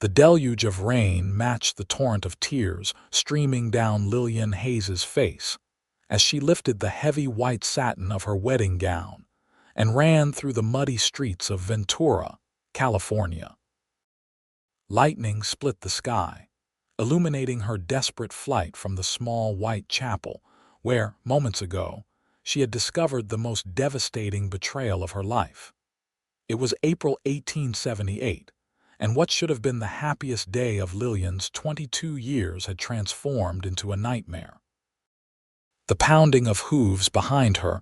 The deluge of rain matched the torrent of tears streaming down Lillian Hayes's face as she lifted the heavy white satin of her wedding gown and ran through the muddy streets of Ventura, California. Lightning split the sky, illuminating her desperate flight from the small white chapel where, moments ago, she had discovered the most devastating betrayal of her life. It was April 1878, and what should have been the happiest day of Lillian's 22 years had transformed into a nightmare. The pounding of hooves behind her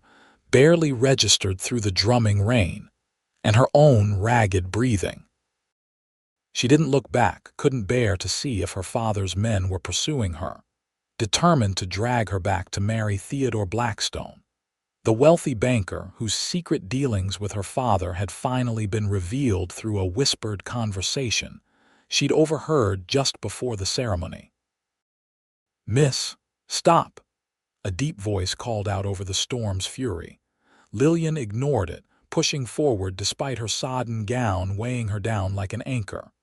barely registered through the drumming rain, and her own ragged breathing. She didn't look back, couldn't bear to see if her father's men were pursuing her, determined to drag her back to marry Theodore Blackstone, the wealthy banker whose secret dealings with her father had finally been revealed through a whispered conversation she'd overheard just before the ceremony. "Miss, stop!" a deep voice called out over the storm's fury. Lillian ignored it, pushing forward despite her sodden gown weighing her down like an anchor.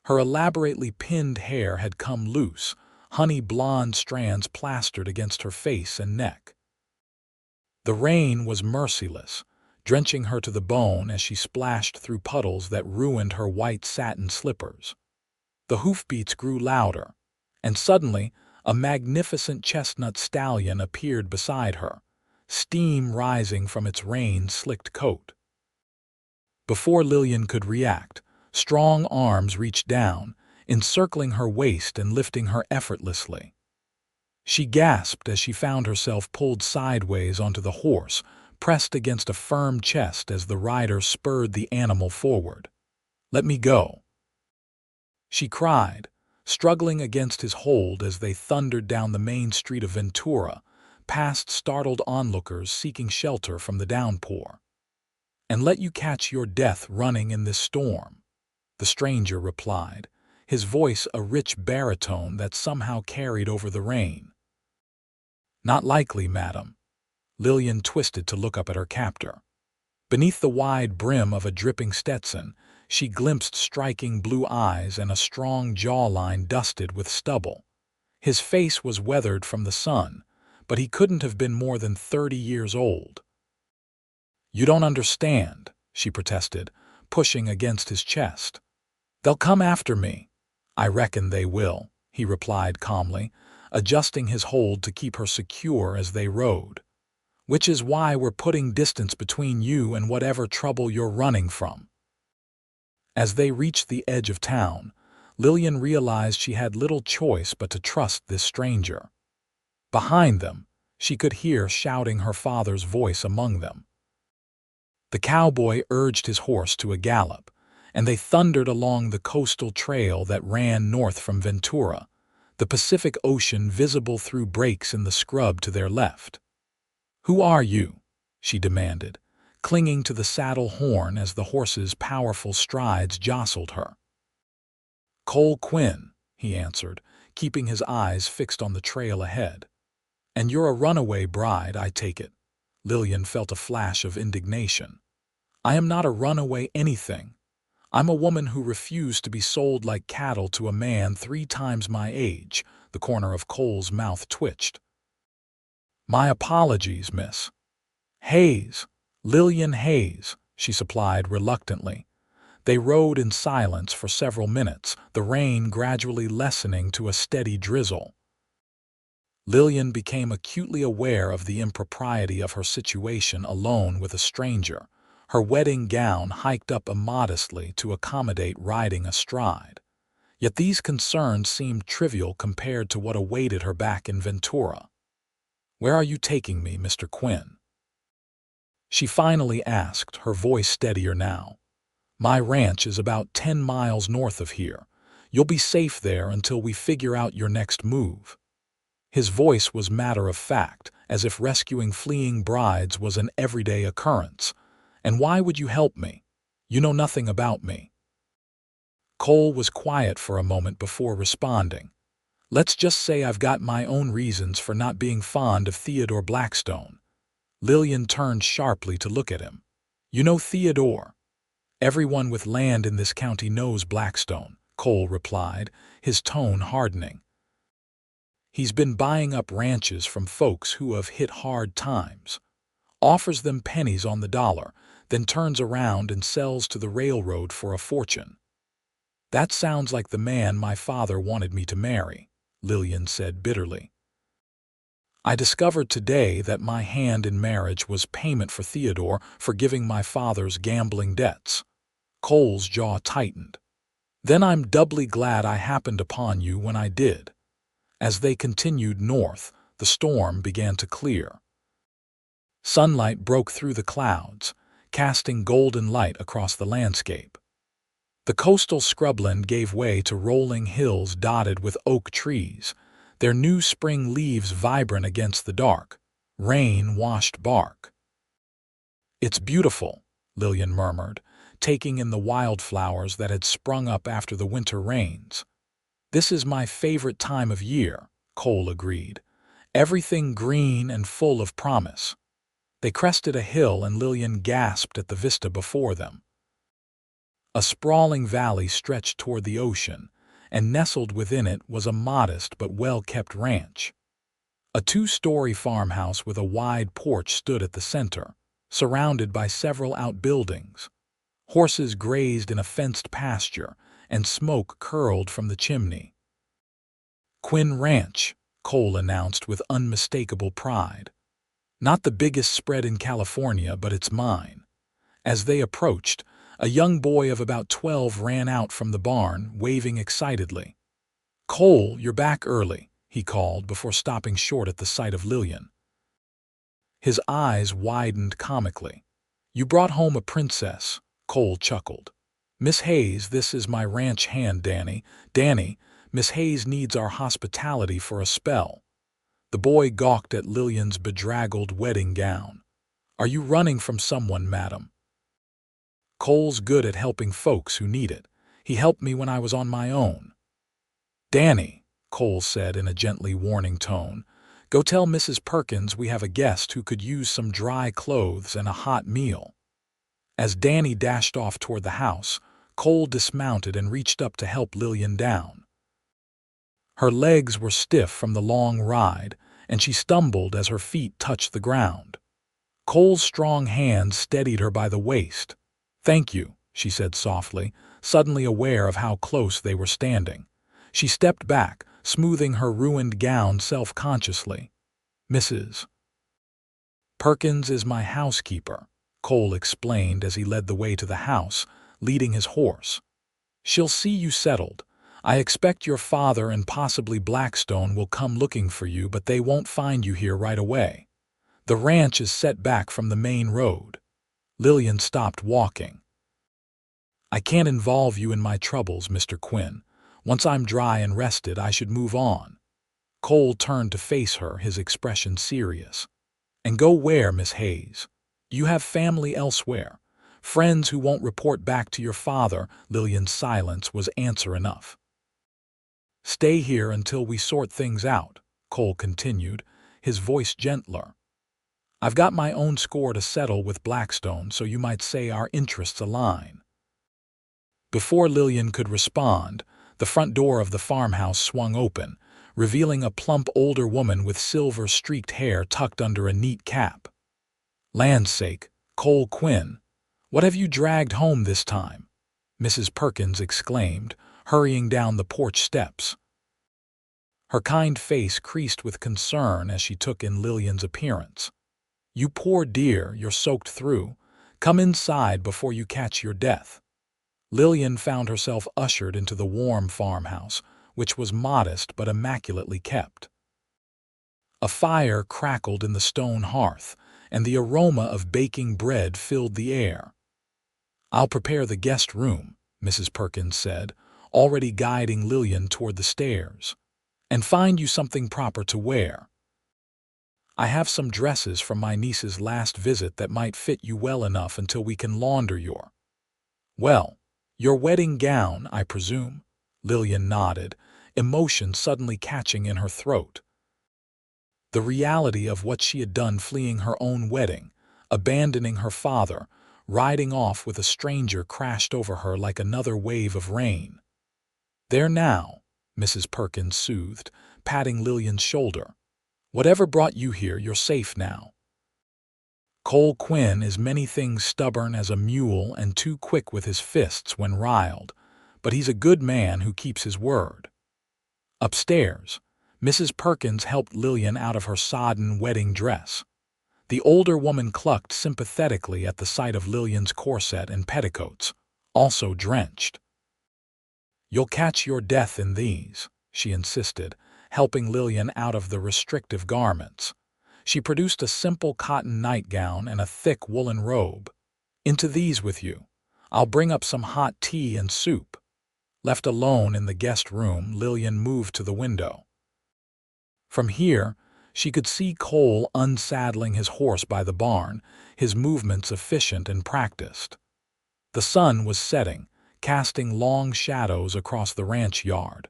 Her elaborately pinned hair had come loose, honey blonde strands plastered against her face and neck. The rain was merciless, drenching her to the bone as she splashed through puddles that ruined her white satin slippers. The hoofbeats grew louder, and suddenly a magnificent chestnut stallion appeared beside her, steam rising from its rain-slicked coat. Before Lillian could react, strong arms reached down, encircling her waist and lifting her effortlessly. She gasped as she found herself pulled sideways onto the horse, pressed against a firm chest as the rider spurred the animal forward. "Let me go," she cried, struggling against his hold as they thundered down the main street of Ventura, past startled onlookers seeking shelter from the downpour. "And let you catch your death running in this storm," the stranger replied, his voice a rich baritone that somehow carried over the rain. "Not likely, madam." Lillian twisted to look up at her captor. Beneath the wide brim of a dripping Stetson, she glimpsed striking blue eyes and a strong jawline dusted with stubble. His face was weathered from the sun, but he couldn't have been more than 30 years old. "You don't understand," she protested, pushing against his chest. "They'll come after me." "I reckon they will," he replied calmly, adjusting his hold to keep her secure as they rode. "Which is why we're putting distance between you and whatever trouble you're running from." As they reached the edge of town, Lillian realized she had little choice but to trust this stranger. Behind them, she could hear shouting her father's voice among them. The cowboy urged his horse to a gallop, and they thundered along the coastal trail that ran north from Ventura, the Pacific Ocean visible through breaks in the scrub to their left. "Who are you?" she demanded, clinging to the saddle horn as the horse's powerful strides jostled her. "Cole Quinn," he answered, keeping his eyes fixed on the trail ahead. "And you're a runaway bride, I take it." Lillian felt a flash of indignation. "I am not a runaway anything. I'm a woman who refused to be sold like cattle to a man 3 times my age." The corner of Cole's mouth twitched. "My apologies, Miss Hayes." "Lillian Hayes," she supplied reluctantly. They rode in silence for several minutes, the rain gradually lessening to a steady drizzle. Lillian became acutely aware of the impropriety of her situation alone with a stranger, her wedding gown hiked up immodestly to accommodate riding astride. Yet these concerns seemed trivial compared to what awaited her back in Ventura. "Where are you taking me, Mr. Quinn?" she finally asked, her voice steadier now. "My ranch is about 10 miles north of here. You'll be safe there until we figure out your next move." His voice was matter-of-fact, as if rescuing fleeing brides was an everyday occurrence. "And why would you help me? You know nothing about me." Cole was quiet for a moment before responding. "Let's just say I've got my own reasons for not being fond of Theodore Blackstone." Lillian turned sharply to look at him. "You know Theodore? Everyone with land in this county knows Blackstone. Cole replied, his tone hardening. He's been buying up ranches from folks who have hit hard times, offers them pennies on the dollar, then turns around and sells to the railroad for a fortune. That sounds like the man my father wanted me to marry, Lillian said bitterly. I discovered today that my hand in marriage was payment for Theodore forgiving my father's gambling debts. Cole's jaw tightened. Then I'm doubly glad I happened upon you when I did. As they continued north, the storm began to clear. Sunlight broke through the clouds, casting golden light across the landscape. The coastal scrubland gave way to rolling hills dotted with oak trees, their new spring leaves vibrant against the dark, rain-washed bark. "It's beautiful," Lillian murmured, taking in the wildflowers that had sprung up after the winter rains. "This is my favorite time of year," Cole agreed. "Everything green and full of promise." They crested a hill and Lillian gasped at the vista before them. A sprawling valley stretched toward the ocean, and nestled within it was a modest but well-kept ranch. A two-story farmhouse with a wide porch stood at the center, surrounded by several outbuildings. Horses grazed in a fenced pasture, and smoke curled from the chimney. "Quinn Ranch," Cole announced with unmistakable pride. "Not the biggest spread in California, but it's mine." As they approached, a young boy of about 12 ran out from the barn, waving excitedly. "Cole, you're back early," he called before stopping short at the sight of Lillian. His eyes widened comically. "You brought home a princess," Cole chuckled. "Miss Hayes, this is my ranch hand, Danny. Danny, Miss Hayes needs our hospitality for a spell." The boy gawked at Lillian's bedraggled wedding gown. "Are you running from someone, madam?" "Cole's good at helping folks who need it. He helped me when I was on my own." "Danny," Cole said in a gently warning tone, "go tell Mrs. Perkins we have a guest who could use some dry clothes and a hot meal." As Danny dashed off toward the house, Cole dismounted and reached up to help Lillian down. Her legs were stiff from the long ride, and she stumbled as her feet touched the ground. Cole's strong hand steadied her by the waist. "Thank you," she said softly, suddenly aware of how close they were standing. She stepped back, smoothing her ruined gown self-consciously. "Mrs. Perkins is my housekeeper," Cole explained as he led the way to the house, leading his horse. "She'll see you settled. I expect your father and possibly Blackstone will come looking for you, but they won't find you here right away. The ranch is set back from the main road." Lillian stopped walking. "I can't involve you in my troubles, Mr. Quinn. Once I'm dry and rested, I should move on." Cole turned to face her, his expression serious. "And go where, Miss Hayes? You have family elsewhere. Friends who won't report back to your father." Lillian's silence was answer enough. "Stay here until we sort things out," Cole continued, his voice gentler. "I've got my own score to settle with Blackstone, so you might say our interests align." Before Lillian could respond, the front door of the farmhouse swung open, revealing a plump older woman with silver-streaked hair tucked under a neat cap. "Land's sake, Cole Quinn, what have you dragged home this time?" Mrs. Perkins exclaimed, hurrying down the porch steps. Her kind face creased with concern as she took in Lillian's appearance. "You poor dear, you're soaked through. Come inside before you catch your death." Lillian found herself ushered into the warm farmhouse, which was modest but immaculately kept. A fire crackled in the stone hearth, and the aroma of baking bread filled the air. "I'll prepare the guest room," Mrs. Perkins said, already guiding Lillian toward the stairs. "And find you something proper to wear. I have some dresses from my niece's last visit that might fit you well enough until we can launder your wedding gown, I presume?" Lillian nodded, emotion suddenly catching in her throat. The reality of what she had done, fleeing her own wedding, abandoning her father, riding off with a stranger, crashed over her like another wave of rain. "There now," Mrs. Perkins soothed, patting Lillian's shoulder. "Whatever brought you here, you're safe now." Cole Quinn is many things stubborn as a mule and too quick with his fists when riled, but he's a good man who keeps his word. Upstairs, Mrs. Perkins helped Lillian out of her sodden wedding dress. The older woman clucked sympathetically at the sight of Lillian's corset and petticoats, also drenched. "You'll catch your death in these," she insisted, helping Lillian out of the restrictive garments. She produced a simple cotton nightgown and a thick woolen robe. "Into these with you. I'll bring up some hot tea and soup." Left alone in the guest room, Lillian moved to the window. From here, she could see Cole unsaddling his horse by the barn, his movements efficient and practiced. The sun was setting, casting long shadows across the ranch yard.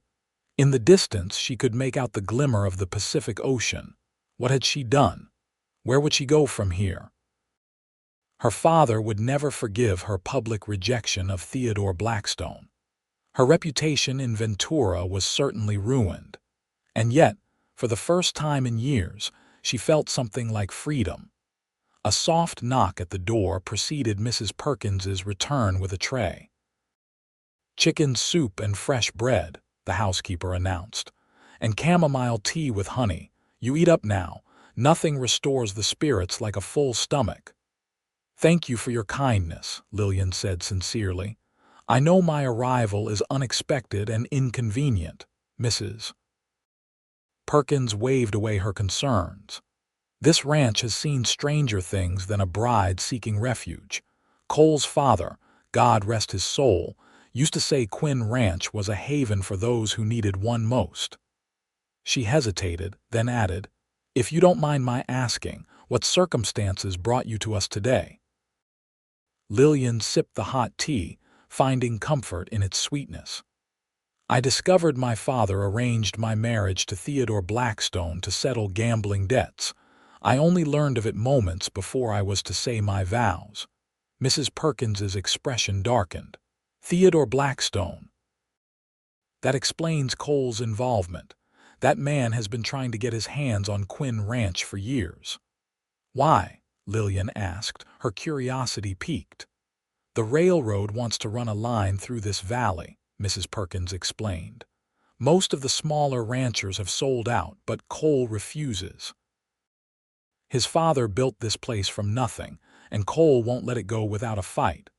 In the distance, she could make out the glimmer of the Pacific Ocean. What had she done? Where would she go from here? Her father would never forgive her public rejection of Theodore Blackstone. Her reputation in Ventura was certainly ruined. And yet, for the first time in years, she felt something like freedom. A soft knock at the door preceded Mrs. Perkins's return with a tray. "Chicken soup and fresh bread," the housekeeper announced, "and chamomile tea with honey. You eat up now. Nothing restores the spirits like a full stomach." "Thank you for your kindness," Lillian said sincerely. "I know my arrival is unexpected and inconvenient, Mrs." Perkins waved away her concerns. "This ranch has seen stranger things than a bride seeking refuge. Cole's father, God rest his soul, used to say Quinn Ranch was a haven for those who needed one most." She hesitated, then added, "If you don't mind my asking, what circumstances brought you to us today?" Lillian sipped the hot tea, finding comfort in its sweetness. "I discovered my father arranged my marriage to Theodore Blackstone to settle gambling debts. I only learned of it moments before I was to say my vows." Mrs. Perkins's expression darkened. "Theodore Blackstone. That explains Cole's involvement. That man has been trying to get his hands on Quinn Ranch for years." "Why?" Lillian asked, her curiosity piqued. "The railroad wants to run a line through this valley," Mrs. Perkins explained. "Most of the smaller ranchers have sold out, but Cole refuses. His father built this place from nothing, and Cole won't let it go without a fight."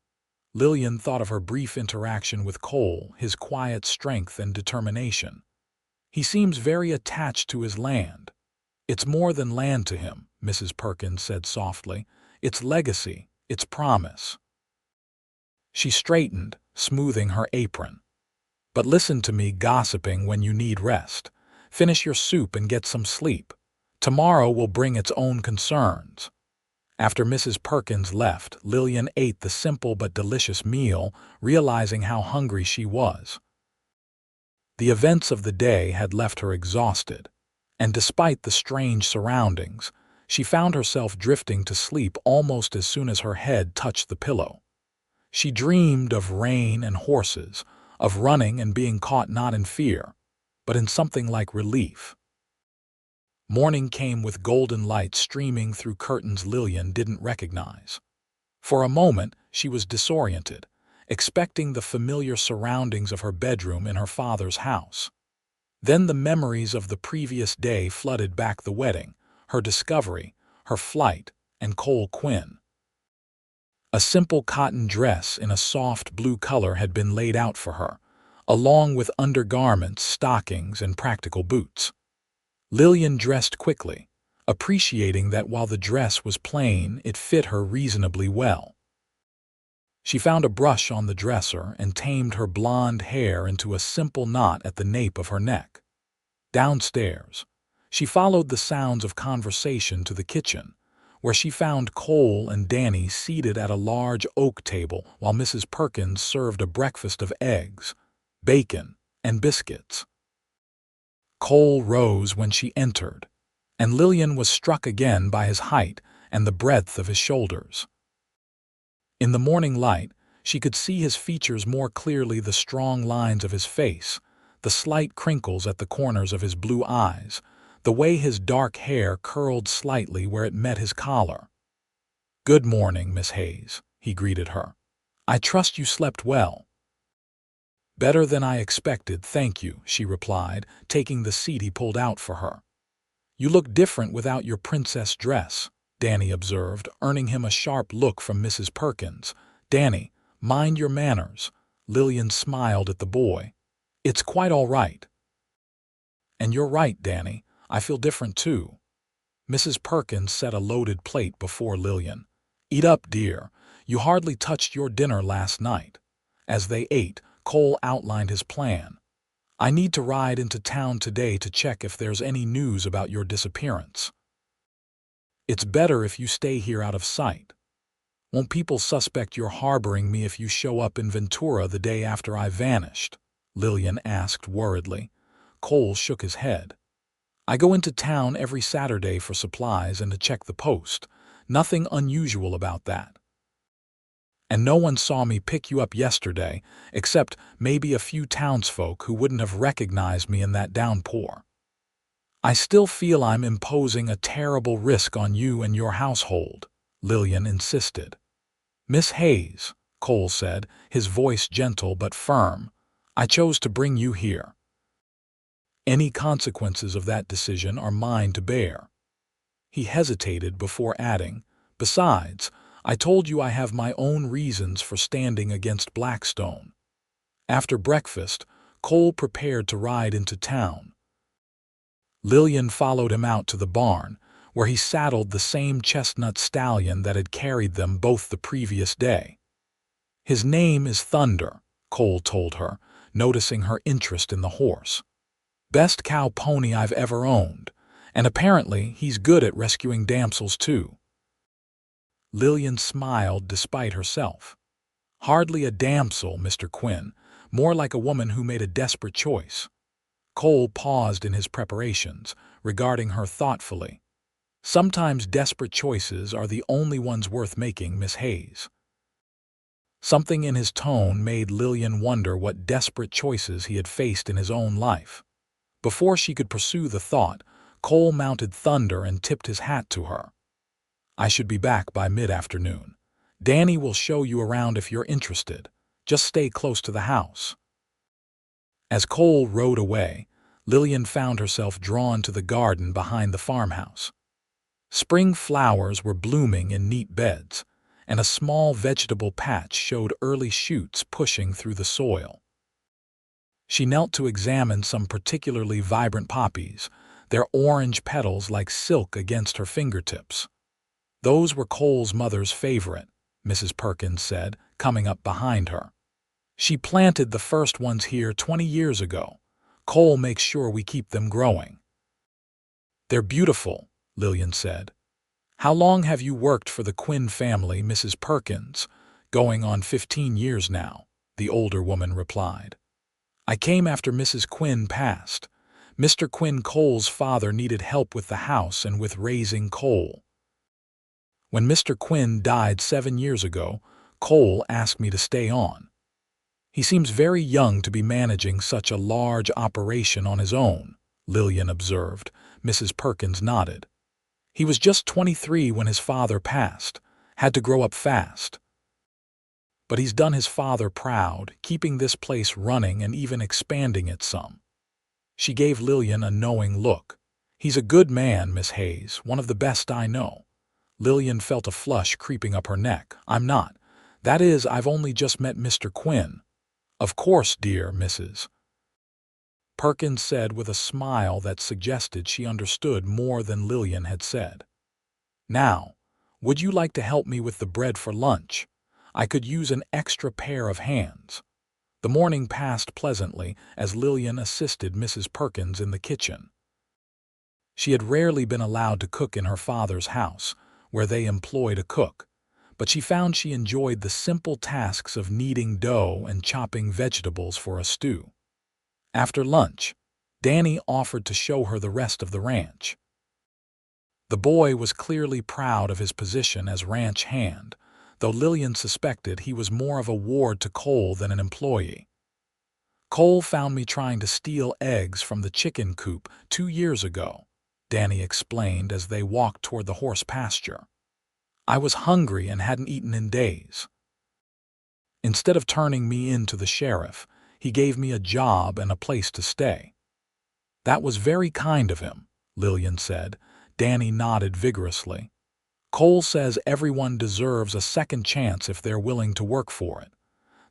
Lillian thought of her brief interaction with Cole, his quiet strength and determination. "He seems very attached to his land." "It's more than land to him," Mrs. Perkins said softly. "It's legacy, it's promise." She straightened, smoothing her apron. "But listen to me gossiping when you need rest. Finish your soup and get some sleep. Tomorrow will bring its own concerns." After Mrs. Perkins left, Lillian ate the simple but delicious meal, realizing how hungry she was. The events of the day had left her exhausted, and despite the strange surroundings, she found herself drifting to sleep almost as soon as her head touched the pillow. She dreamed of rain and horses, of running and being caught not in fear, but in something like relief. Morning came with golden light streaming through curtains Lillian didn't recognize. For a moment, she was disoriented, expecting the familiar surroundings of her bedroom in her father's house. Then the memories of the previous day flooded back: the wedding, her discovery, her flight, and Cole Quinn. A simple cotton dress in a soft blue color had been laid out for her, along with undergarments, stockings, and practical boots. Lillian dressed quickly, appreciating that while the dress was plain, it fit her reasonably well. She found a brush on the dresser and tamed her blonde hair into a simple knot at the nape of her neck. Downstairs, she followed the sounds of conversation to the kitchen, where she found Cole and Danny seated at a large oak table while Mrs. Perkins served a breakfast of eggs, bacon, and biscuits. Cole rose when she entered, and Lillian was struck again by his height and the breadth of his shoulders. In the morning light, she could see his features more clearly, the strong lines of his face, the slight crinkles at the corners of his blue eyes, the way his dark hair curled slightly where it met his collar. "Good morning, Miss Hayes," he greeted her. "I trust you slept well." "Better than I expected, thank you," she replied, taking the seat he pulled out for her. "You look different without your princess dress," Danny observed, earning him a sharp look from Mrs. Perkins. "Danny, mind your manners." Lillian smiled at the boy. "It's quite all right." "And you're right, Danny. I feel different too." Mrs. Perkins set a loaded plate before Lillian. "Eat up, dear. You hardly touched your dinner last night." As they ate, Cole outlined his plan. "I need to ride into town today to check if there's any news about your disappearance. It's better if you stay here out of sight. Won't people suspect you're harboring me if you show up in Ventura the day after I vanished?" Lillian asked worriedly. Cole shook his head. "I go into town every Saturday for supplies and to check the post. Nothing unusual about that. And no one saw me pick you up yesterday, except maybe a few townsfolk who wouldn't have recognized me in that downpour. I still feel I'm imposing a terrible risk on you and your household," Lillian insisted. "Miss Hayes," Cole said, his voice gentle but firm, "I chose to bring you here. Any consequences of that decision are mine to bear." He hesitated before adding, "Besides, I told you I have my own reasons for standing against Blackstone." After breakfast, Cole prepared to ride into town. Lillian followed him out to the barn, where he saddled the same chestnut stallion that had carried them both the previous day. "His name is Thunder," Cole told her, noticing her interest in the horse. "Best cow pony I've ever owned, and apparently he's good at rescuing damsels too." Lillian smiled despite herself. "Hardly a damsel, Mr. Quinn, more like a woman who made a desperate choice." Cole paused in his preparations, regarding her thoughtfully. "Sometimes desperate choices are the only ones worth making, Miss Hayes." Something in his tone made Lillian wonder what desperate choices he had faced in his own life. Before she could pursue the thought, Cole mounted Thunder and tipped his hat to her. "I should be back by mid-afternoon. Danny will show you around if you're interested. Just stay close to the house." As Cole rode away, Lillian found herself drawn to the garden behind the farmhouse. Spring flowers were blooming in neat beds, and a small vegetable patch showed early shoots pushing through the soil. She knelt to examine some particularly vibrant poppies, their orange petals like silk against her fingertips. "Those were Cole's mother's favorite," Mrs. Perkins said, coming up behind her. "She planted the first ones here 20 years ago. Cole makes sure we keep them growing." "They're beautiful," Lillian said. "How long have you worked for the Quinn family, Mrs. Perkins?" "Going on 15 years now," the older woman replied. "I came after Mrs. Quinn passed. Mr. Quinn, Cole's father, needed help with the house and with raising Cole. When Mr. Quinn died 7 years ago, Cole asked me to stay on. He seems very young to be managing such a large operation on his own," Lillian observed. Mrs. Perkins nodded. "He was just 23 when his father passed. Had to grow up fast. But he's done his father proud, keeping this place running and even expanding it some." She gave Lillian a knowing look. "He's a good man, Miss Hayes, one of the best I know." Lillian felt a flush creeping up her neck. "I'm not. That is, I've only just met Mr. Quinn." "Of course, dear Mrs. Perkins said with a smile that suggested she understood more than Lillian had said. "Now, would you like to help me with the bread for lunch? I could use an extra pair of hands." The morning passed pleasantly as Lillian assisted Mrs. Perkins in the kitchen. She had rarely been allowed to cook in her father's house, where they employed a cook, but she found she enjoyed the simple tasks of kneading dough and chopping vegetables for a stew. After lunch, Danny offered to show her the rest of the ranch. The boy was clearly proud of his position as ranch hand, though Lillian suspected he was more of a ward to Cole than an employee. Cole found me trying to steal eggs from the chicken coop 2 years ago, Danny explained as they walked toward the horse pasture. I was hungry and hadn't eaten in days. Instead of turning me in to the sheriff, he gave me a job and a place to stay. That was very kind of him, Lillian said. Danny nodded vigorously. Cole says everyone deserves a second chance if they're willing to work for it.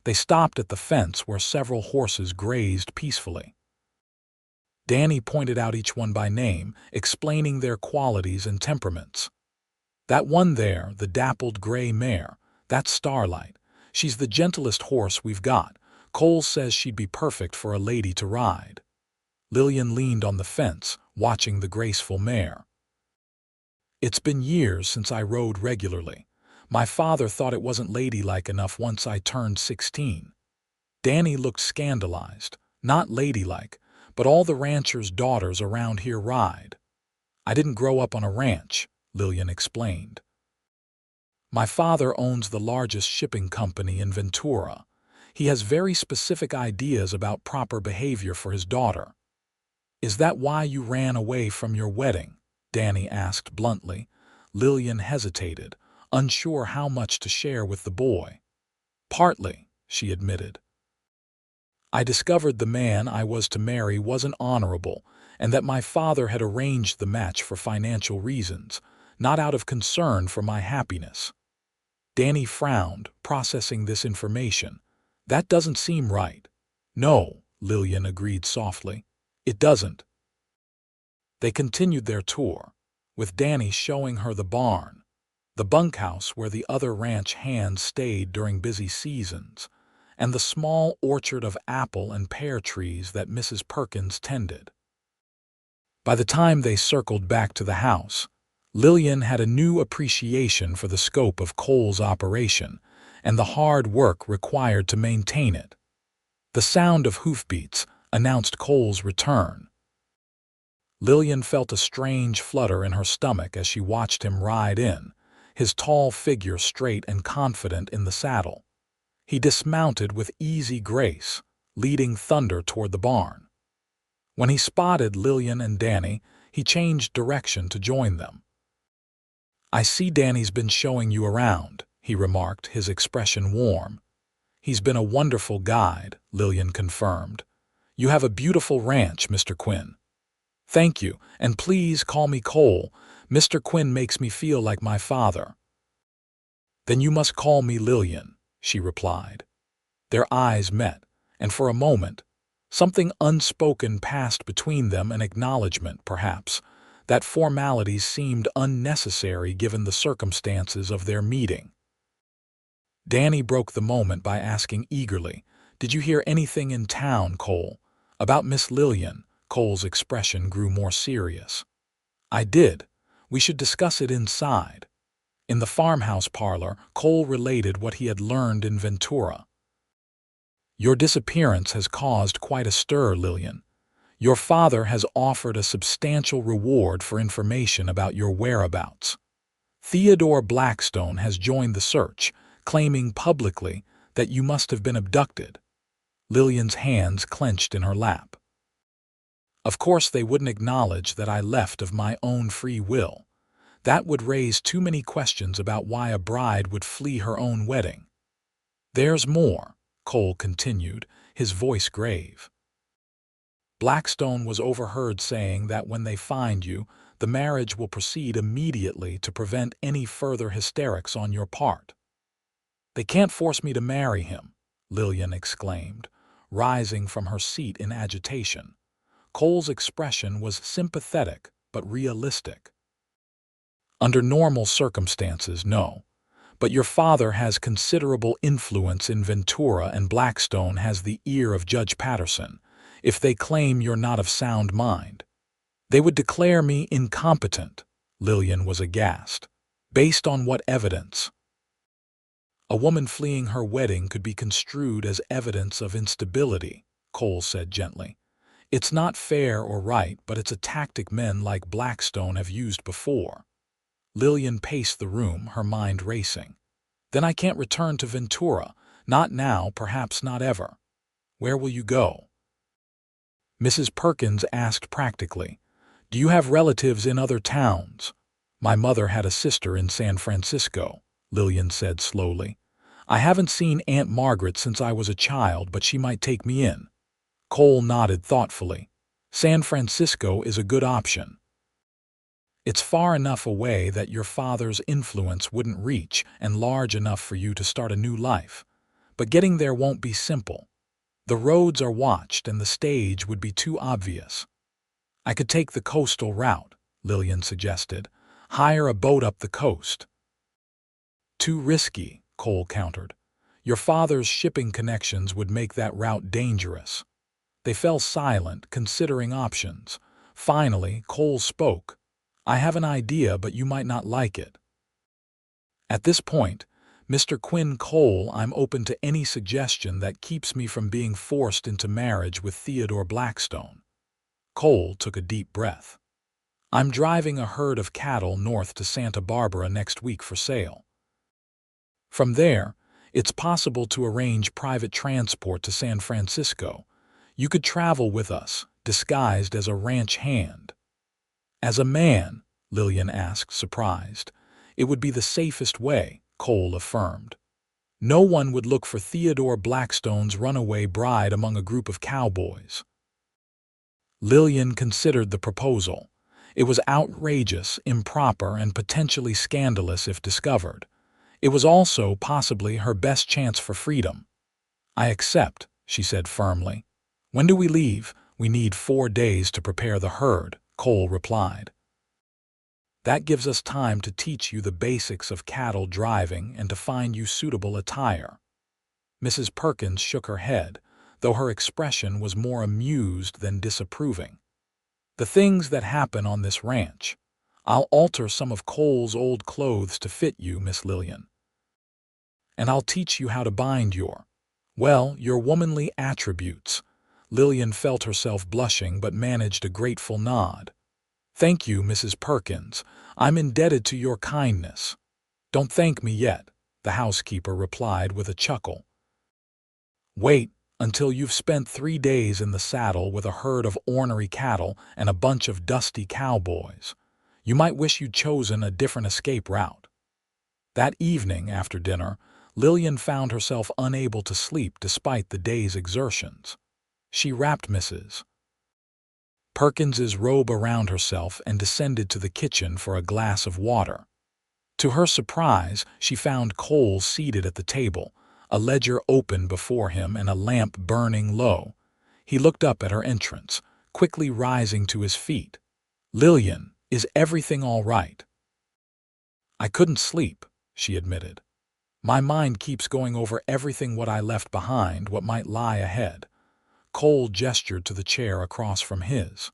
They stopped at the fence where several horses grazed peacefully. Danny pointed out each one by name, explaining their qualities and temperaments. That one there, the dappled gray mare, that's Starlight. She's the gentlest horse we've got. Cole says she'd be perfect for a lady to ride. Lillian leaned on the fence, watching the graceful mare. It's been years since I rode regularly. My father thought it wasn't ladylike enough once I turned 16. Danny looked scandalized. Not ladylike, but all the ranchers' daughters around here ride. I didn't grow up on a ranch, Lillian explained. My father owns the largest shipping company in Ventura. He has very specific ideas about proper behavior for his daughter. Is that why you ran away from your wedding? Danny asked bluntly. Lillian hesitated, unsure how much to share with the boy. Partly, she admitted. I discovered the man I was to marry wasn't honorable, and that my father had arranged the match for financial reasons, not out of concern for my happiness. Danny frowned, processing this information. That doesn't seem right. No, Lillian agreed softly. It doesn't. They continued their tour, with Danny showing her the barn, the bunkhouse where the other ranch hands stayed during busy seasons, and the small orchard of apple and pear trees that Mrs. Perkins tended. By the time they circled back to the house, Lillian had a new appreciation for the scope of Cole's operation and the hard work required to maintain it. The sound of hoofbeats announced Cole's return. Lillian felt a strange flutter in her stomach as she watched him ride in, his tall figure straight and confident in the saddle. He dismounted with easy grace, leading Thunder toward the barn. When he spotted Lillian and Danny, he changed direction to join them. I see Danny's been showing you around, he remarked, his expression warm. He's been a wonderful guide, Lillian confirmed. You have a beautiful ranch, Mr. Quinn. Thank you, and please call me Cole. Mr. Quinn makes me feel like my father. Then you must call me Lillian, she replied. Their eyes met, and for a moment, something unspoken passed between them, an acknowledgement, perhaps, that formalities seemed unnecessary given the circumstances of their meeting. Danny broke the moment by asking eagerly, Did you hear anything in town, Cole? About Miss Lillian? Cole's expression grew more serious. I did. We should discuss it inside. In the farmhouse parlor, Cole related what he had learned in Ventura. Your disappearance has caused quite a stir, Lillian. Your father has offered a substantial reward for information about your whereabouts. Theodore Blackstone has joined the search, claiming publicly that you must have been abducted. Lillian's hands clenched in her lap. Of course they wouldn't acknowledge that I left of my own free will. That would raise too many questions about why a bride would flee her own wedding. There's more, Cole continued, his voice grave. Blackstone was overheard saying that when they find you, the marriage will proceed immediately to prevent any further hysterics on your part. They can't force me to marry him, Lillian exclaimed, rising from her seat in agitation. Cole's expression was sympathetic but realistic. Under normal circumstances, no. But your father has considerable influence in Ventura and Blackstone has the ear of Judge Patterson. If they claim you're not of sound mind, they would declare me incompetent. Lillian was aghast. Based on what evidence? A woman fleeing her wedding could be construed as evidence of instability, Cole said gently. It's not fair or right, but it's a tactic men like Blackstone have used before. Lillian paced the room, her mind racing. Then I can't return to Ventura. Not now, perhaps not ever. Where will you go? Mrs. Perkins asked practically. "Do you have relatives in other towns?" "My mother had a sister in San Francisco," Lillian said slowly. "I haven't seen Aunt Margaret since I was a child, but she might take me in." Cole nodded thoughtfully. "San Francisco is a good option. It's far enough away that your father's influence wouldn't reach, and large enough for you to start a new life. But getting there won't be simple. The roads are watched and the stage would be too obvious." "I could take the coastal route," Lillian suggested. "Hire a boat up the coast." "Too risky," Cole countered. "Your father's shipping connections would make that route dangerous." They fell silent, considering options. Finally, Cole spoke. "I have an idea, but you might not like it." At this point, "Mr. Quinn Cole, I'm open to any suggestion that keeps me from being forced into marriage with Theodore Blackstone." Cole took a deep breath. "I'm driving a herd of cattle north to Santa Barbara next week for sale. From there, it's possible to arrange private transport to San Francisco. You could travel with us, disguised as a ranch hand." "As a man?" Lillian asked, surprised. "It would be the safest way," Cole affirmed. "No one would look for Theodore Blackstone's runaway bride among a group of cowboys." Lillian considered the proposal. It was outrageous, improper, and potentially scandalous if discovered. It was also possibly her best chance for freedom. "I accept," she said firmly. "When do we leave?" "We need 4 days to prepare the herd," Cole replied. "That gives us time to teach you the basics of cattle driving and to find you suitable attire." Mrs. Perkins shook her head, though her expression was more amused than disapproving. "The things that happen on this ranch. I'll alter some of Cole's old clothes to fit you, Miss Lillian. And I'll teach you how to bind your womanly attributes." Lillian felt herself blushing but managed a grateful nod. "Thank you, Mrs. Perkins. I'm indebted to your kindness." "Don't thank me yet," the housekeeper replied with a chuckle. "Wait until you've spent 3 days in the saddle with a herd of ornery cattle and a bunch of dusty cowboys. You might wish you'd chosen a different escape route." That evening, after dinner, Lillian found herself unable to sleep despite the day's exertions. She wrapped Mrs. Perkins's robe around herself and descended to the kitchen for a glass of water. To her surprise, she found Cole seated at the table, a ledger open before him and a lamp burning low. He looked up at her entrance, quickly rising to his feet. "Lillian, is everything all right?" "I couldn't sleep," she admitted. "My mind keeps going over everything what I left behind, what might lie ahead." Cole gestured to the chair across from his.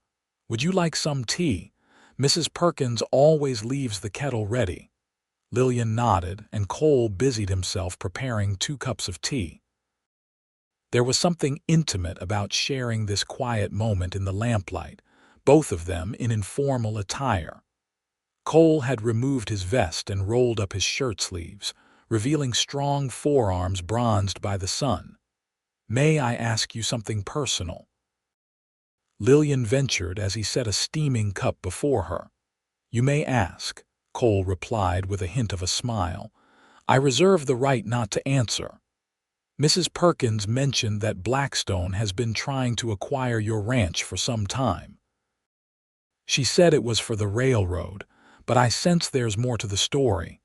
"Would you like some tea? Mrs. Perkins always leaves the kettle ready." Lillian nodded, and Cole busied himself preparing 2 cups of tea. There was something intimate about sharing this quiet moment in the lamplight, both of them in informal attire. Cole had removed his vest and rolled up his shirt sleeves, revealing strong forearms bronzed by the sun. "May I ask you something personal?" Lillian ventured as he set a steaming cup before her. "You may ask," Cole replied with a hint of a smile. "I reserve the right not to answer." "Mrs. Perkins mentioned that Blackstone has been trying to acquire your ranch for some time. She said it was for the railroad, but I sense there's more to the story."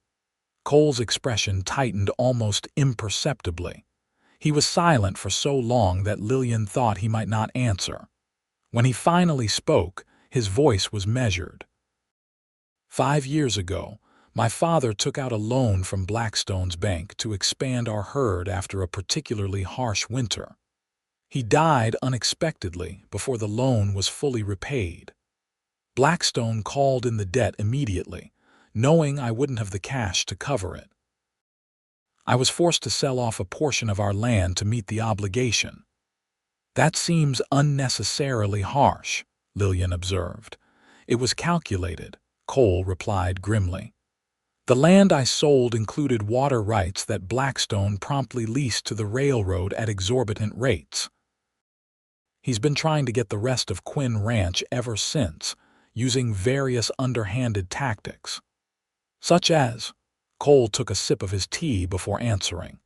Cole's expression tightened almost imperceptibly. He was silent for so long that Lillian thought he might not answer. When he finally spoke, his voice was measured. "5 years ago, my father took out a loan from Blackstone's bank to expand our herd after a particularly harsh winter. He died unexpectedly before the loan was fully repaid. Blackstone called in the debt immediately, knowing I wouldn't have the cash to cover it. I was forced to sell off a portion of our land to meet the obligation." "That seems unnecessarily harsh," Lillian observed. "It was calculated," Cole replied grimly. "The land I sold included water rights that Blackstone promptly leased to the railroad at exorbitant rates." He's been trying to get the rest of Quinn Ranch ever since, using various underhanded tactics. Such as, Cole took a sip of his tea before answering,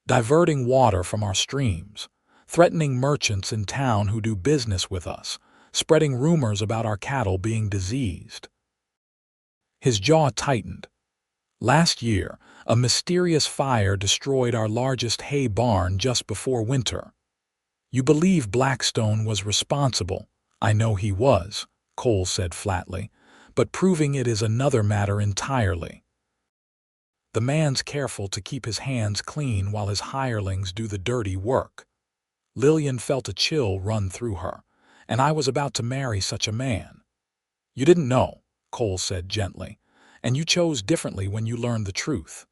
diverting water from our streams, threatening merchants in town who do business with us, spreading rumors about our cattle being diseased. His jaw tightened. Last year, a mysterious fire destroyed our largest hay barn just before winter. You believe Blackstone was responsible. I know he was, Cole said flatly, but proving it is another matter entirely. The man's careful to keep his hands clean while his hirelings do the dirty work. Lillian felt a chill run through her, and I was about to marry such a man. You didn't know, Cole said gently, and you chose differently when you learned the truth.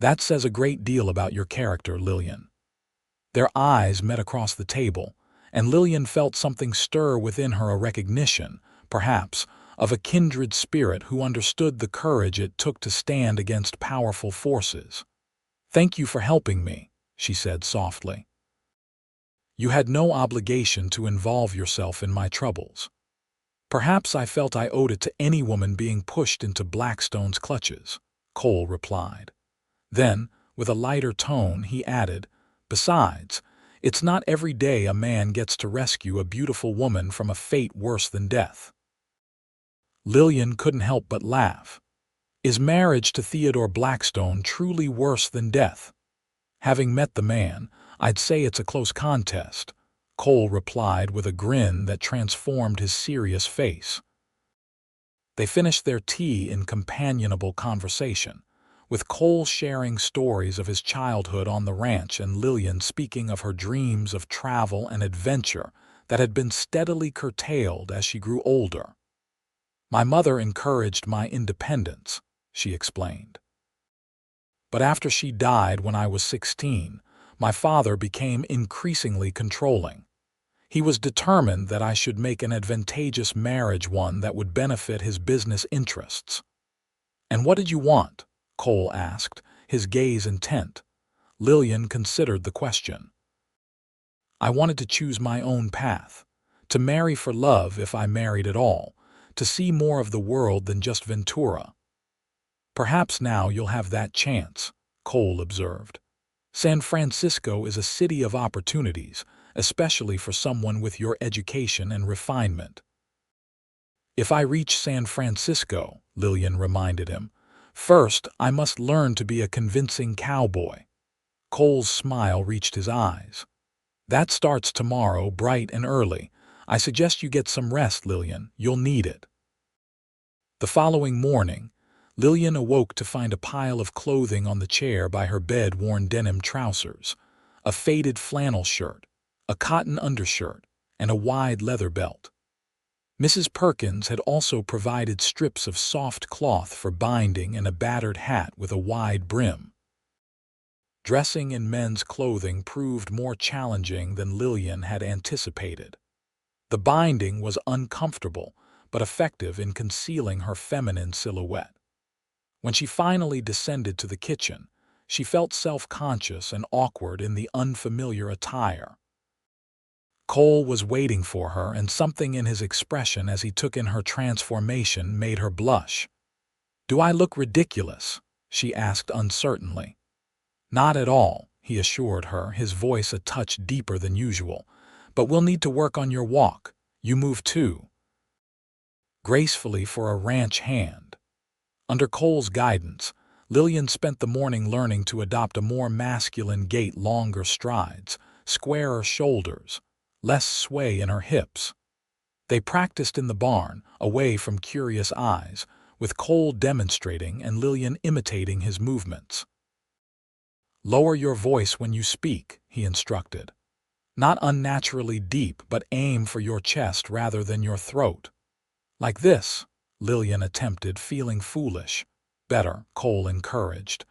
That says a great deal about your character, Lillian. Their eyes met across the table, and Lillian felt something stir within her, a recognition, perhaps, of a kindred spirit who understood the courage it took to stand against powerful forces. Thank you for helping me, she said softly. You had no obligation to involve yourself in my troubles. Perhaps I felt I owed it to any woman being pushed into Blackstone's clutches, Cole replied. Then, with a lighter tone, he added, besides, it's not every day a man gets to rescue a beautiful woman from a fate worse than death. Lillian couldn't help but laugh. Is marriage to Theodore Blackstone truly worse than death? Having met the man, I'd say it's a close contest, Cole replied with a grin that transformed his serious face. They finished their tea in companionable conversation, with Cole sharing stories of his childhood on the ranch and Lillian speaking of her dreams of travel and adventure that had been steadily curtailed as she grew older. My mother encouraged my independence, she explained. But after she died when I was 16, my father became increasingly controlling. He was determined that I should make an advantageous marriage, one that would benefit his business interests. And what did you want? Cole asked, his gaze intent. Lillian considered the question. I wanted to choose my own path, to marry for love if I married at all, to see more of the world than just Ventura. Perhaps now you'll have that chance, Cole observed. San Francisco is a city of opportunities, especially for someone with your education and refinement. If I reach San Francisco, Lillian reminded him, first I must learn to be a convincing cowboy. Cole's smile reached his eyes. That starts tomorrow, bright and early. I suggest you get some rest, Lillian. You'll need it. The following morning, Lillian awoke to find a pile of clothing on the chair by her bed: worn denim trousers, a faded flannel shirt, a cotton undershirt, and a wide leather belt. Mrs. Perkins had also provided strips of soft cloth for binding and a battered hat with a wide brim. Dressing in men's clothing proved more challenging than Lillian had anticipated. The binding was uncomfortable, but effective in concealing her feminine silhouette. When she finally descended to the kitchen, she felt self-conscious and awkward in the unfamiliar attire. Cole was waiting for her, and something in his expression as he took in her transformation made her blush. "Do I look ridiculous?" she asked uncertainly. "Not at all," he assured her, his voice a touch deeper than usual. "But we'll need to work on your walk. You move too gracefully for a ranch hand." Under Cole's guidance, Lillian spent the morning learning to adopt a more masculine gait: longer strides, squarer shoulders, less sway in her hips. They practiced in the barn, away from curious eyes, with Cole demonstrating and Lillian imitating his movements. "Lower your voice when you speak," he instructed. "Not unnaturally deep, but aim for your chest rather than your throat." "Like this," Lillian attempted, feeling foolish. "Better," Cole encouraged.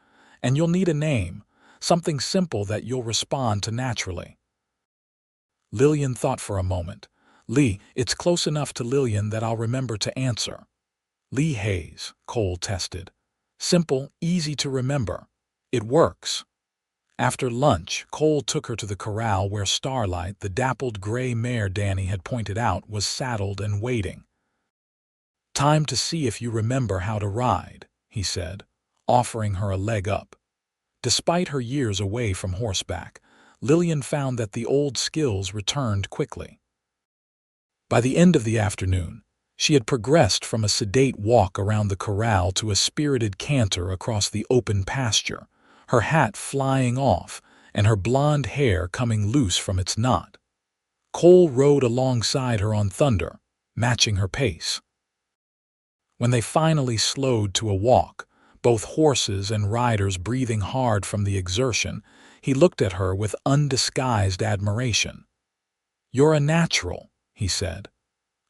"And you'll need a name, something simple that you'll respond to naturally." Lillian thought for a moment. "Lee, it's close enough to Lillian that I'll remember to answer." "Lee Hayes," Cole tested. "Simple, easy to remember. It works." After lunch, Cole took her to the corral where Starlight, the dappled gray mare Danny had pointed out, was saddled and waiting. "Time to see if you remember how to ride," he said, offering her a leg up. Despite her years away from horseback, Lillian found that the old skills returned quickly. By the end of the afternoon, she had progressed from a sedate walk around the corral to a spirited canter across the open pasture, her hat flying off and her blonde hair coming loose from its knot. Cole rode alongside her on Thunder, matching her pace. When they finally slowed to a walk, both horses and riders breathing hard from the exertion, he looked at her with undisguised admiration. "You're a natural," he said.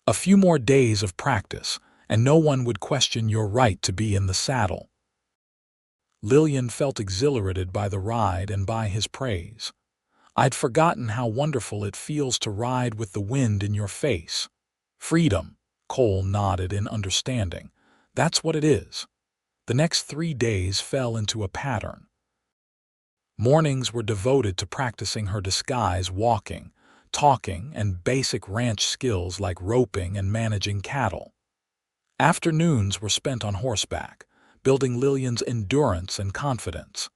"A few more days of practice, and no one would question your right to be in the saddle." Lillian felt exhilarated by the ride and by his praise. "I'd forgotten how wonderful it feels to ride with the wind in your face." "Freedom," Cole nodded in understanding. "That's what it is." The next 3 days fell into a pattern. Mornings were devoted to practicing her disguise, walking, talking, and basic ranch skills like roping and managing cattle. Afternoons were spent on horseback, building Lillian's endurance and confidence.